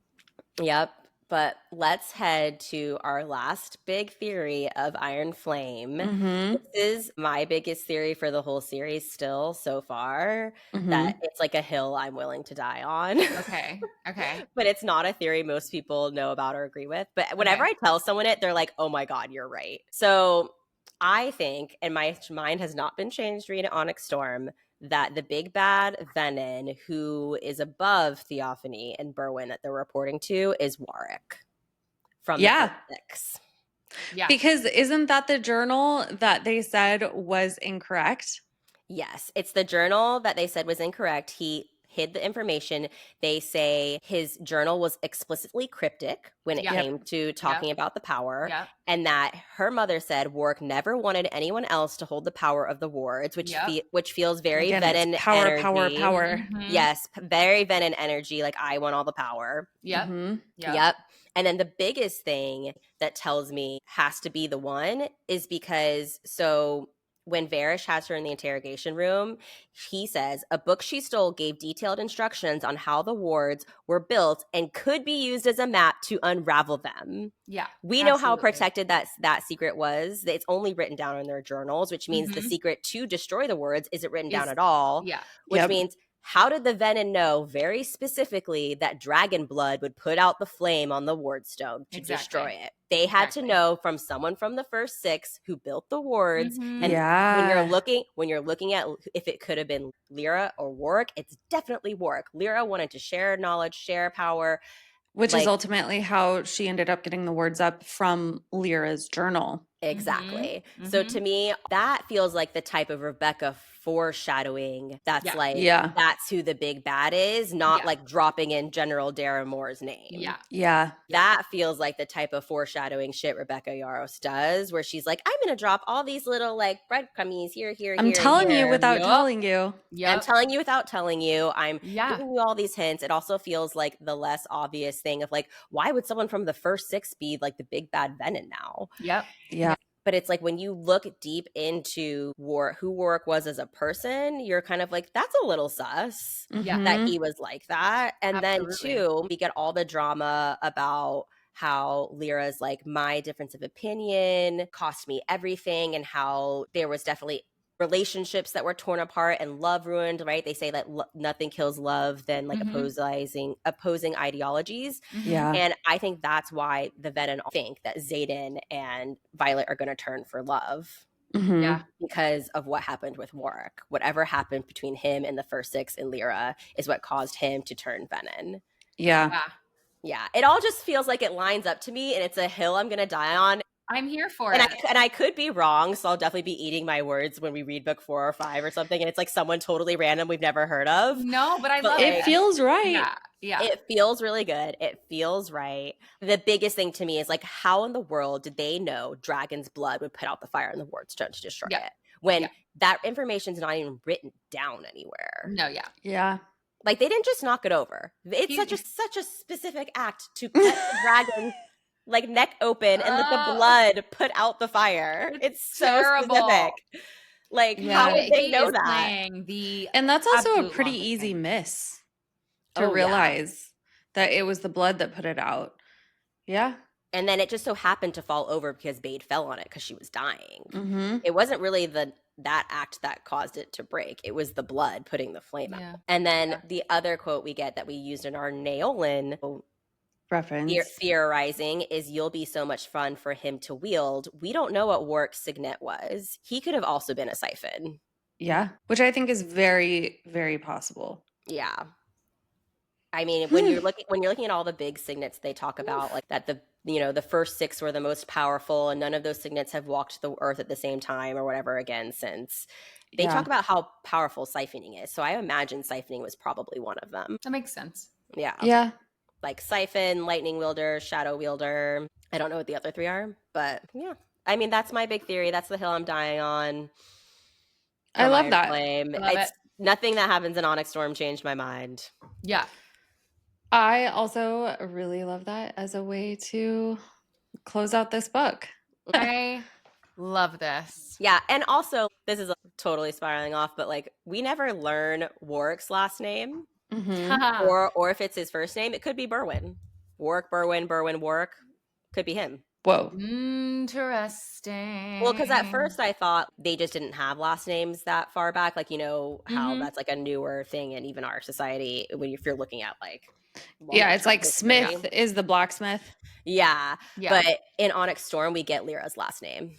Yep. But let's head to our last big theory of Iron Flame. This is my biggest theory for the whole series still so far, that it's like a hill I'm willing to die on. Okay. But it's not a theory most people know about or agree with. But whenever I tell someone it, they're like, oh my God, you're right. So I think, and my mind has not been changed reading Onyx Storm, that the big bad Venin, who is above Theophany and Berwyn that they're reporting to, is Warwick from the Six. Yeah. Because isn't that the journal that they said was incorrect? Yes, it's the journal that they said was incorrect. He hid the information. They say his journal was explicitly cryptic when it came to talking about the power, and that her mother said Warwick never wanted anyone else to hold the power of the wards, which feels very Venin power, energy. power. Yes, very Venin energy. Like, I want all the power. Yep. And then the biggest thing that tells me has to be the one is because when Varrish has her in the interrogation room, he says a book she stole gave detailed instructions on how the wards were built and could be used as a map to unravel them. Yeah. We know how absolutely. protected that secret was. It's only written down in their journals, which means the Mhm. secret to destroy the wards isn't written down Is- at all. Yeah. Which Yep. means, how did the venin know very specifically that dragon blood would put out the flame on the ward stone to Exactly. destroy it? They had to Exactly. know from someone from the first 6 who built the wards. Mhm. And Yeah. when you're looking at if it could have been Lyra or Warwick, it's definitely Warwick. Lyra wanted to share knowledge, share power. Which is like- ultimately how she ended up getting the words up from Lyra's journal. Exactly. Mhm. So Mhm. to me, that feels like the type of Rebecca foreshadowing that's Yeah. like, Yeah. that's who the big bad is, not Yeah. like dropping in General Darren Moore's name. Yeah. Yeah. That feels like the type of foreshadowing shit Rebecca Yarros does, where she's like, I'm going to drop all these little like breadcrummies here, I'm here, telling here. you without Yup. telling you. Yep. I'm telling you without telling you. I'm Yeah. giving you all these hints. It also feels like the less obvious thing of like, why would someone from the first 6 be like the big bad venin now? Yep. Yeah. But it's like when you look deep into who Warwick was as a person, you're kind of like, that's a little sus Yeah. that Mhm. he was like that. And Absolutely. then too, we get all the drama about how Lyra's like, my difference of opinion cost me everything, and how there was definitely relationships that were torn apart and love ruined, right? They say that nothing kills love than like Mhm. opposing ideologies. Mhm. Yeah. And I think that's why the Venin think that Xaden and Violet are going to turn for love, Mhm. Yeah. because of what happened with Warwick. Whatever happened between him and the first 6 and Lyra is what caused him to turn Venin. Yeah. Yeah. Yeah, it all just feels like it lines up to me, and it's a hill I'm going to die on. I'm here for And it. I could be wrong, so I'll definitely be eating my words when we read book 4 or 5 or something, and it's like someone totally random we've never heard of. No, but I But, love like, It feels right. Yeah. Yeah. It feels really good. It feels right. The biggest thing to me is like, how in the world did they know dragon's blood would put out the fire in the wardstone to destroy Yeah. it, when Yeah. that information's not even written down anywhere? No, yeah. Yeah. Like, they didn't just knock it over. It's He- such a specific act to cut the dragon's like neck open and let the Oh. blood put out the fire. It's so terrible. specific. Like, Yeah. how would they He know is that? playing the And that's also a absolute pretty wrong easy thing. miss to Oh, yeah. realize that it was the blood that put it out. Yeah. And then it just so happened to fall over because Bade fell on it because she was dying. Mm-hmm. It wasn't really that act that caused it to break. It was the blood putting the flame Yeah. out. And then Yeah. the other quote we get that we used in our Naolin Reference. theorizing is, you'll be so much fun for him to wield. We don't know what Warwick's signet was. He could have also been a siphon. Yeah. Which I think is very, very possible. Yeah. I mean, when you're looking at all the big signets, they talk about like that the first 6 were the most powerful, and none of those signets have walked the earth at the same time or whatever again since. They talk about how powerful siphoning is. So I imagine siphoning was probably one of them. That makes sense. Yeah. Yeah. Like siphon, lightning wielder, shadow wielder. I don't know what the other 3 are, but yeah. I mean, that's my big theory. That's the hill I'm dying on. I love Iron that. Flame. I love It's it. nothing that happens in Onyx Storm changed my mind. Yeah. I also really love that as a way to close out this book. I love this. Yeah, and also, this is totally spiraling off, but like, we never learn Warwick's last name, Mm-hmm. or if it's his first name, it could be Berwin. Warwick, Berwin, Warwick, could be him. Whoa. Interesting. Well, because at first I thought they just didn't have last names that far back, like, how that's like a newer thing in even our society if you're looking at like. Yeah, it's like history. Smith is the blacksmith. Yeah, Yeah. but in Onyx Storm, we get Lyra's last name.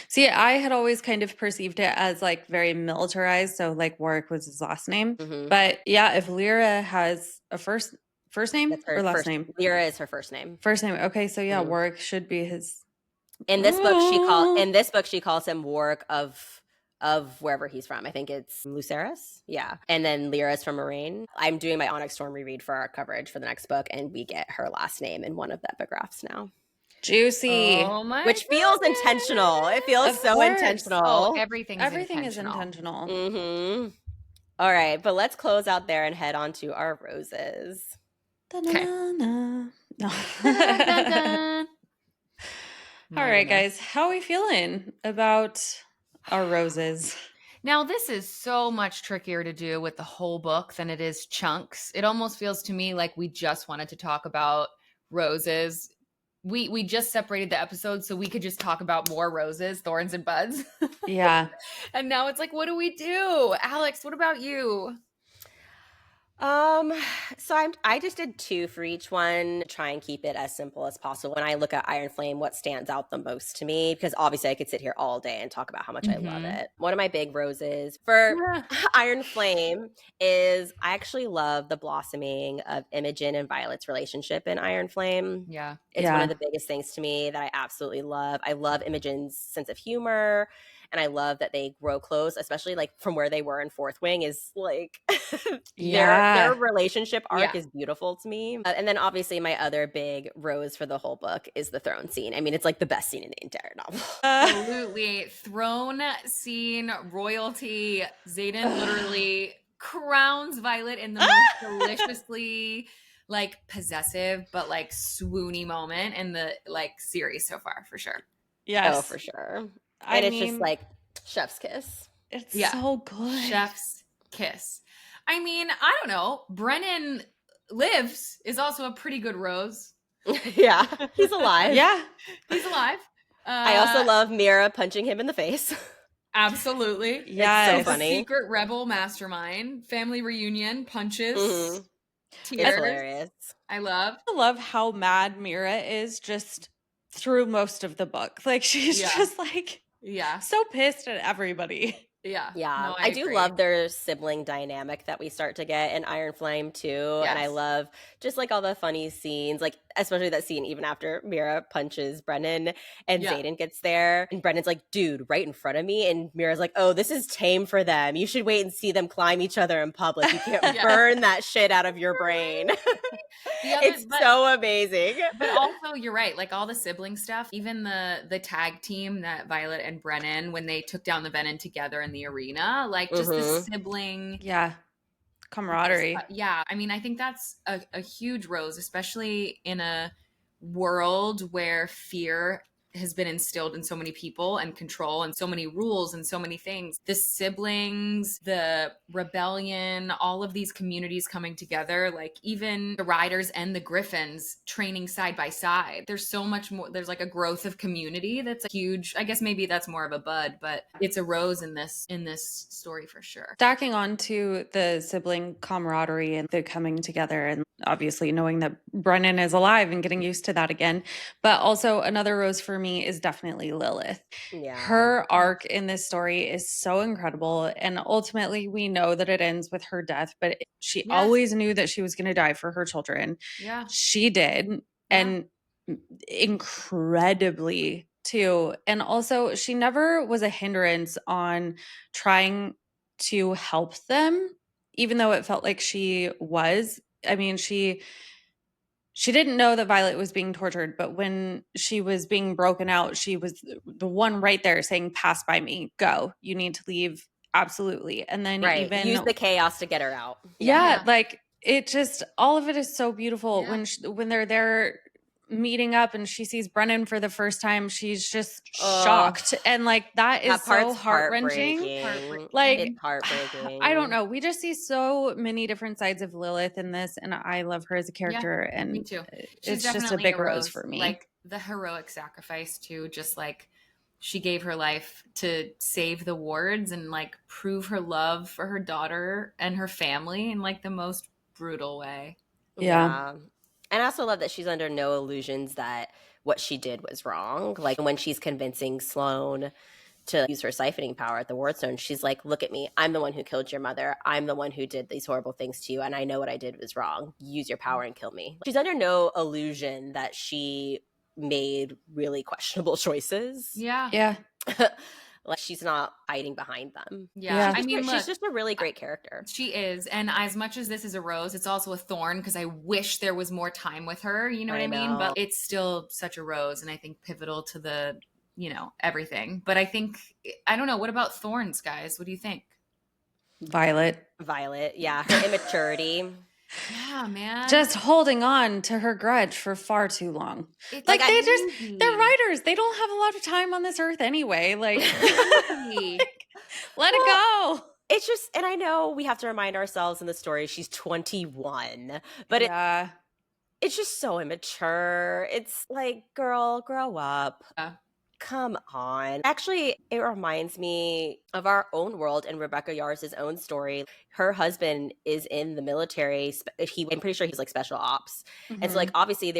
See, I had always kind of perceived it as like very militarized, so like Warwick was his last name. Mhm. But yeah, if Lyra has a first name That's her or last first name? Lyra is her first name. First name. Okay, so yeah, Mhm. Warwick should be his. In this book, she calls him Warwick of wherever he's from. I think it's Lucerys. Yeah. And then Lyra's from Moraine. I'm doing my Onyx Storm reread for our coverage for the next book, and we get her last name in one of the epigraphs now. Juicy. Oh my Which feels goodness. intentional. It feels Of so course. intentional. Oh, everything's Everything intentional. is intentional. Mm-hmm. All right, but let's close out there and head on to our roses. Okay. Da-na-na-na. No. Dun, dun, dun. All right, guys, how are we feeling about our roses? Now, this is so much trickier to do with the whole book than it is chunks. It almost feels to me like we just wanted to talk about roses. We just separated the episode so we could just talk about more roses, thorns, and buds. Yeah. And now it's like, what do we do? Alex, what about you? So I just did 2 for each one, try and keep it as simple as possible. When I look at Iron Flame, what stands out the most to me, because obviously I could sit here all day and talk about how much I love it. One of my big roses for Iron Flame is I actually love the blossoming of Imogen and Violet's relationship in Iron Flame. Yeah. It's one of the biggest things to me that I absolutely love. I love Imogen's sense of humor. And I love that they grow close, especially like from where they were in Fourth Wing is like their relationship arc is beautiful to me. And then obviously my other big rose for the whole book is the throne scene. I mean, it's like the best scene in the entire novel. Absolutely. Throne scene, royalty. Xaden literally crowns Violet in the most deliciously like possessive but like swoony moment in the like series so far, for sure. Yes. Oh, for sure. And it's just like chef's kiss. It's so good. Chef's kiss. I mean, I don't know. Brennan lives is also a pretty good rose. Yeah, he's alive. Yeah, he's alive. I also love Mira punching him in the face. Absolutely. Yeah, it's so funny. Secret rebel mastermind, family reunion, punches, tears. That's hilarious. I love how mad Mira is just through most of the book. Like she's just like so pissed at everybody. Yeah. No, I do love their sibling dynamic that we start to get in Iron Flame too. Yes. And I love just like all the funny scenes, like especially that scene even after Mira punches Brennan and Xaden gets there. And Brennan's like, dude, right in front of me. And Mira's like, oh, this is tame for them. You should wait and see them climb each other in public. You can't burn that shit out of your brain. It's so amazing. But also you're right, like all the sibling stuff, even the tag team that Violet and Brennan, when they took down the venin together in the arena, like just the sibling camaraderie. I mean, I think that's a huge rose, especially in a world where fear has been instilled in so many people and control and so many rules and so many things. The siblings, the rebellion, all of these communities coming together, like even the riders and the griffins training side by side. There's so much more. There's like a growth of community that's a huge, I guess maybe that's more of a bud, but it's a rose in this story for sure. Stacking on to the sibling camaraderie and the coming together, and obviously knowing that Brennan is alive and getting used to that again. But also another rose for me is definitely Lilith. Yeah. Her arc in this story is so incredible. And ultimately we know that it ends with her death, but she always knew that she was going to die for her children. Yeah. She did. And incredibly too. And also she never was a hindrance on trying to help them, even though it felt like she was. I mean, she didn't know that Violet was being tortured, but when she was being broken out, she was the one right there saying, pass by me, go, you need to leave. Absolutely. And then even use the chaos to get her out. Yeah. Like it just, all of it is so beautiful. When they're there meeting up and she sees Brennan for the first time, she's just shocked. And like, that is so heart-wrenching. Like, it's heartbreaking. I don't know. We just see so many different sides of Lilith in this, and I love her as a character. And me too. It's just a big rose for me. Like the heroic sacrifice too, just like she gave her life to save the wards and like prove her love for her daughter and her family in like the most brutal way. Yeah. And I also love that she's under no illusions that what she did was wrong. Like when she's convincing Sloane to use her siphoning power at the Wardstone, she's like, look at me. I'm the one who killed your mother. I'm the one who did these horrible things to you. And I know what I did was wrong. Use your power and kill me. She's under no illusion that she made really questionable choices. Yeah. Yeah. Like she's not hiding behind them. Yeah. I mean, she's just a really great character. She is. And as much as this is a rose, it's also a thorn because I wish there was more time with her. You know what I mean? But it's still such a rose. And I think pivotal to the, everything. But I think, I don't know. What about thorns, guys? What do you think? Violet. Yeah. Her immaturity. Yeah, man. Just holding on to her grudge for far too long. It's Like, crazy. they're writers. They don't have a lot of time on this earth anyway. Like, Crazy. let it go. It's just, and I know we have to remind ourselves in the story she's 21, but Yeah. it's just so immature. It's like, girl, grow up. Yeah. Come on. Actually, it reminds me of our own world and Rebecca Yarros' own story. Her husband is in the military. I'm pretty sure he's like special ops. And so, like, obviously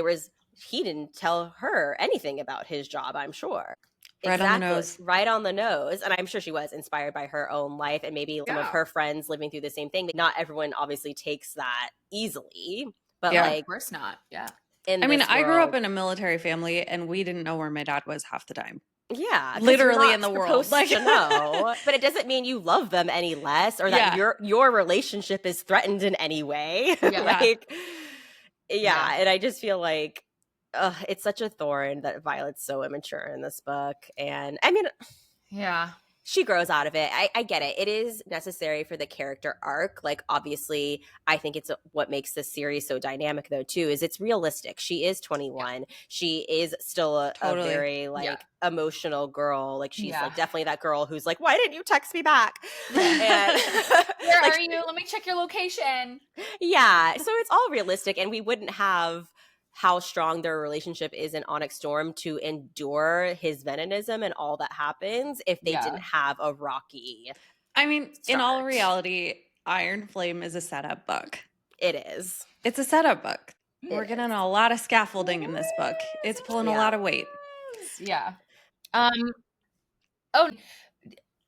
he didn't tell her anything about his job, I'm sure. Right on the nose. Right on the nose. And I'm sure she was inspired by her own life and maybe some of her friends living through the same thing. Not everyone obviously takes that easily. But like, of course not. Yeah. I grew up in a military family and we didn't know where my dad was half the time. Yeah, literally in the world. Like, to know, but it doesn't mean you love them any less or that your relationship is threatened in any way. Yeah. And I just feel like it's such a thorn that Violet's so immature in this book. And I mean, yeah, she grows out of it. I get it. It is necessary for the character arc. Like, obviously, I think it's what makes this series so dynamic, though, too, is it's realistic. She is 21. Yeah. She is still a very, emotional girl. Like, she's like definitely that girl who's like, why didn't you text me back? And, where are you? Let me check your location. Yeah. So it's all realistic, and we wouldn't have how strong their relationship is in Onyx Storm to endure his veninism and all that happens if they didn't have a rocky start. In all reality, Iron Flame is a setup book. It is. It's a setup book. We're getting a lot of scaffolding in this book. It's pulling a lot of weight. Yeah.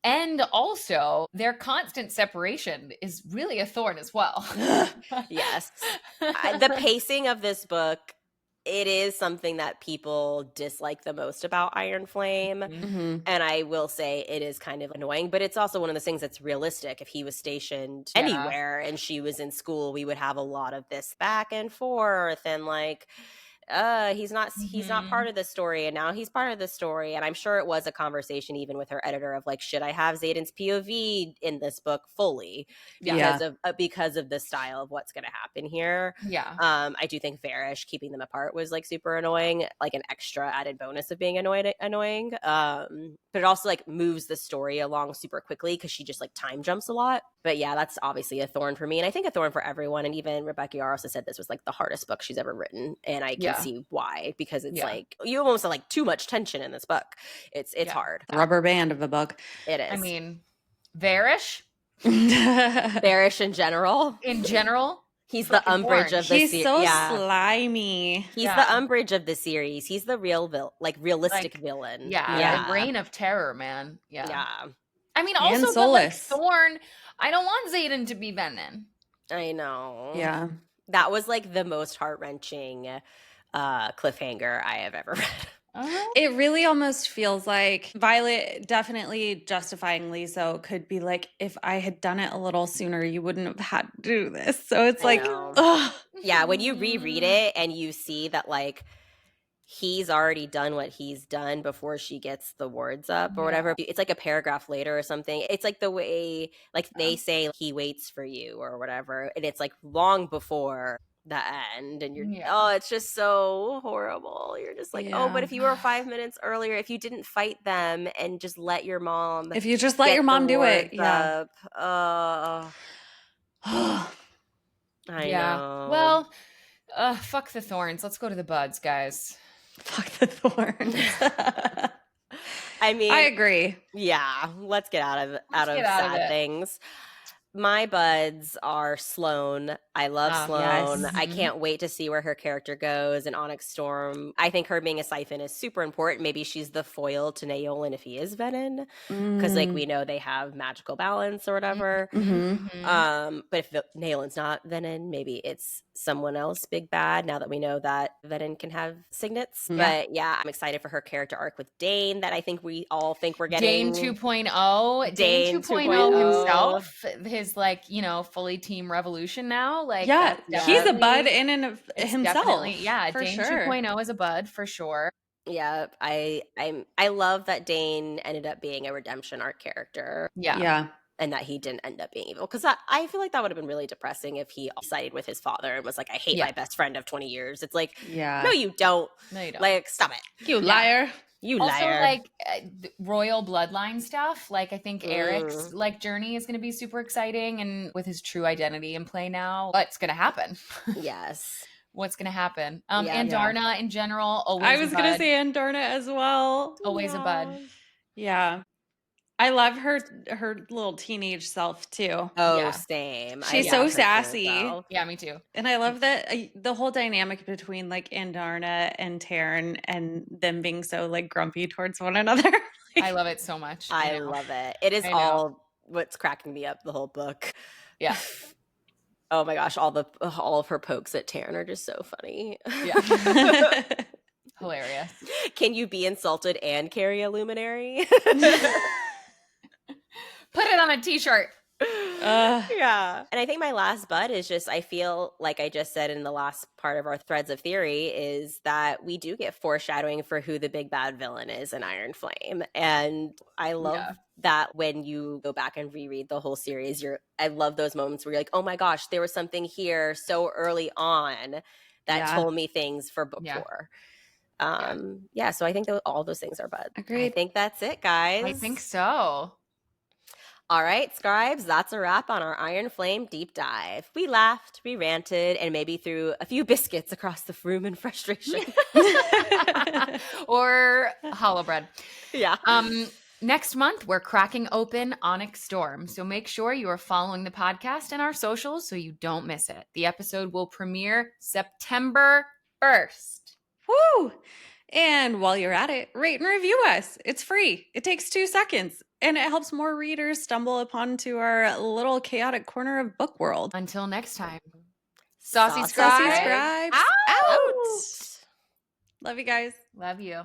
And also, their constant separation is really a thorn as well. Yes. The pacing of this book, it is something that people dislike the most about Iron Flame. Mm-hmm. And I will say it is kind of annoying, but it's also one of those things that's realistic. If he was stationed anywhere and she was in school, we would have a lot of this back and forth and like... he's not part of the story, and now he's part of the story. And I'm sure it was a conversation even with her editor of like, should I have Xaden's POV in this book fully because of the style of what's going to happen here. I do think Varrish keeping them apart was like super annoying, like an extra added bonus of being annoying, but it also like moves the story along super quickly because she just like time jumps a lot. But yeah, that's obviously a thorn for me, and I think a thorn for everyone. And even Rebecca Yarros has said this was like the hardest book she's ever written, and I can see why, because it's like you almost have like too much tension in this book. It's hard. Rubber band of a book. It is. I mean, Varrish in general. He's the Umbridge of the series. He's so slimy. He's the Umbridge of the series. He's the realistic villain. The reign of terror, man. Yeah. I mean, and also, but like Thorn, I don't want Xaden to be venin. I know. Yeah. That was like the most heart-wrenching cliffhanger I have ever read. It really almost feels like Violet, definitely justifyingly so, could be like, if I had done it a little sooner, you wouldn't have had to do this. So it's like, ugh. Yeah, when you reread it and you see that like he's already done what he's done before she gets the words up or whatever. It's like a paragraph later or something. It's like the way like they say he waits for you or whatever. And it's like long before the end. And you're, it's just so horrible. You're just like, oh, but if you were 5 minutes earlier, if you didn't fight them and just let your mom. If you just let your mom do it. Up, I know. Well, fuck the thorns. Let's go to the buds, guys. Fuck the thorns. I mean, I agree. Yeah, let's get out of sad things. My buds are Sloane. I love Sloane. Yes. I can't wait to see where her character goes in Onyx Storm. I think her being a siphon is super important. Maybe she's the foil to Naolan if he is venin, because like we know they have magical balance or whatever. But if Naolan's not venin, maybe it's someone else big bad. Now that we know that venin can have signets, but yeah, I'm excited for her character arc with Dane. That I think we all think we're getting. Dane 2.0. Dane 2.0 himself. His like, fully team revolution now. Like, he's a bud in and of himself. Dane 2.0 is a bud for sure. Yeah, I love that Dane ended up being a redemption arc character. Yeah. and that he didn't end up being evil. Because I feel like that would have been really depressing if he sided with his father and was like, I hate my best friend of 20 years. It's like, no, you don't. No, you don't. Like, stop it. You liar. You also, liar. like royal bloodline stuff. Like I think Eric's like journey is going to be super exciting, and with his true identity in play now, what's going to happen? Yes. What's going to happen? Andarna in general, always. I was going to say Andarna as well. Always a bud. Yeah. I love her little teenage self too. Oh, same. She's so sassy. Yeah, me too. And I love that the whole dynamic between like Andarna and Taryn and them being so like grumpy towards one another. I love it so much. I love it. It is all what's cracking me up the whole book. Yeah. Oh my gosh, all of her pokes at Taryn are just so funny. Yeah. Hilarious. Can you be insulted and carry a luminary? Put it on a t-shirt. Yeah. And I think my last bud is just, I feel like I just said in the last part of our threads of theory, is that we do get foreshadowing for who the big bad villain is in Iron Flame. And I love that when you go back and reread the whole series, I love those moments where you're like, oh my gosh, there was something here so early on that told me things for book 4. So I think all those things are buds. Agreed. I think that's it, guys. I think so. All right, Scribes, that's a wrap on our Iron Flame deep dive. We laughed, we ranted, and maybe threw a few biscuits across the room in frustration. Or hollow bread. Yeah. Next month, we're cracking open Onyx Storm. So make sure you are following the podcast and our socials so you don't miss it. The episode will premiere September 1st. Woo! And while you're at it, rate and review us. It's free. It takes 2 seconds. And it helps more readers stumble upon to our little chaotic corner of book world. Until next time. Saucy Scribes. Saucy Scribes. Out. Love you guys. Love you.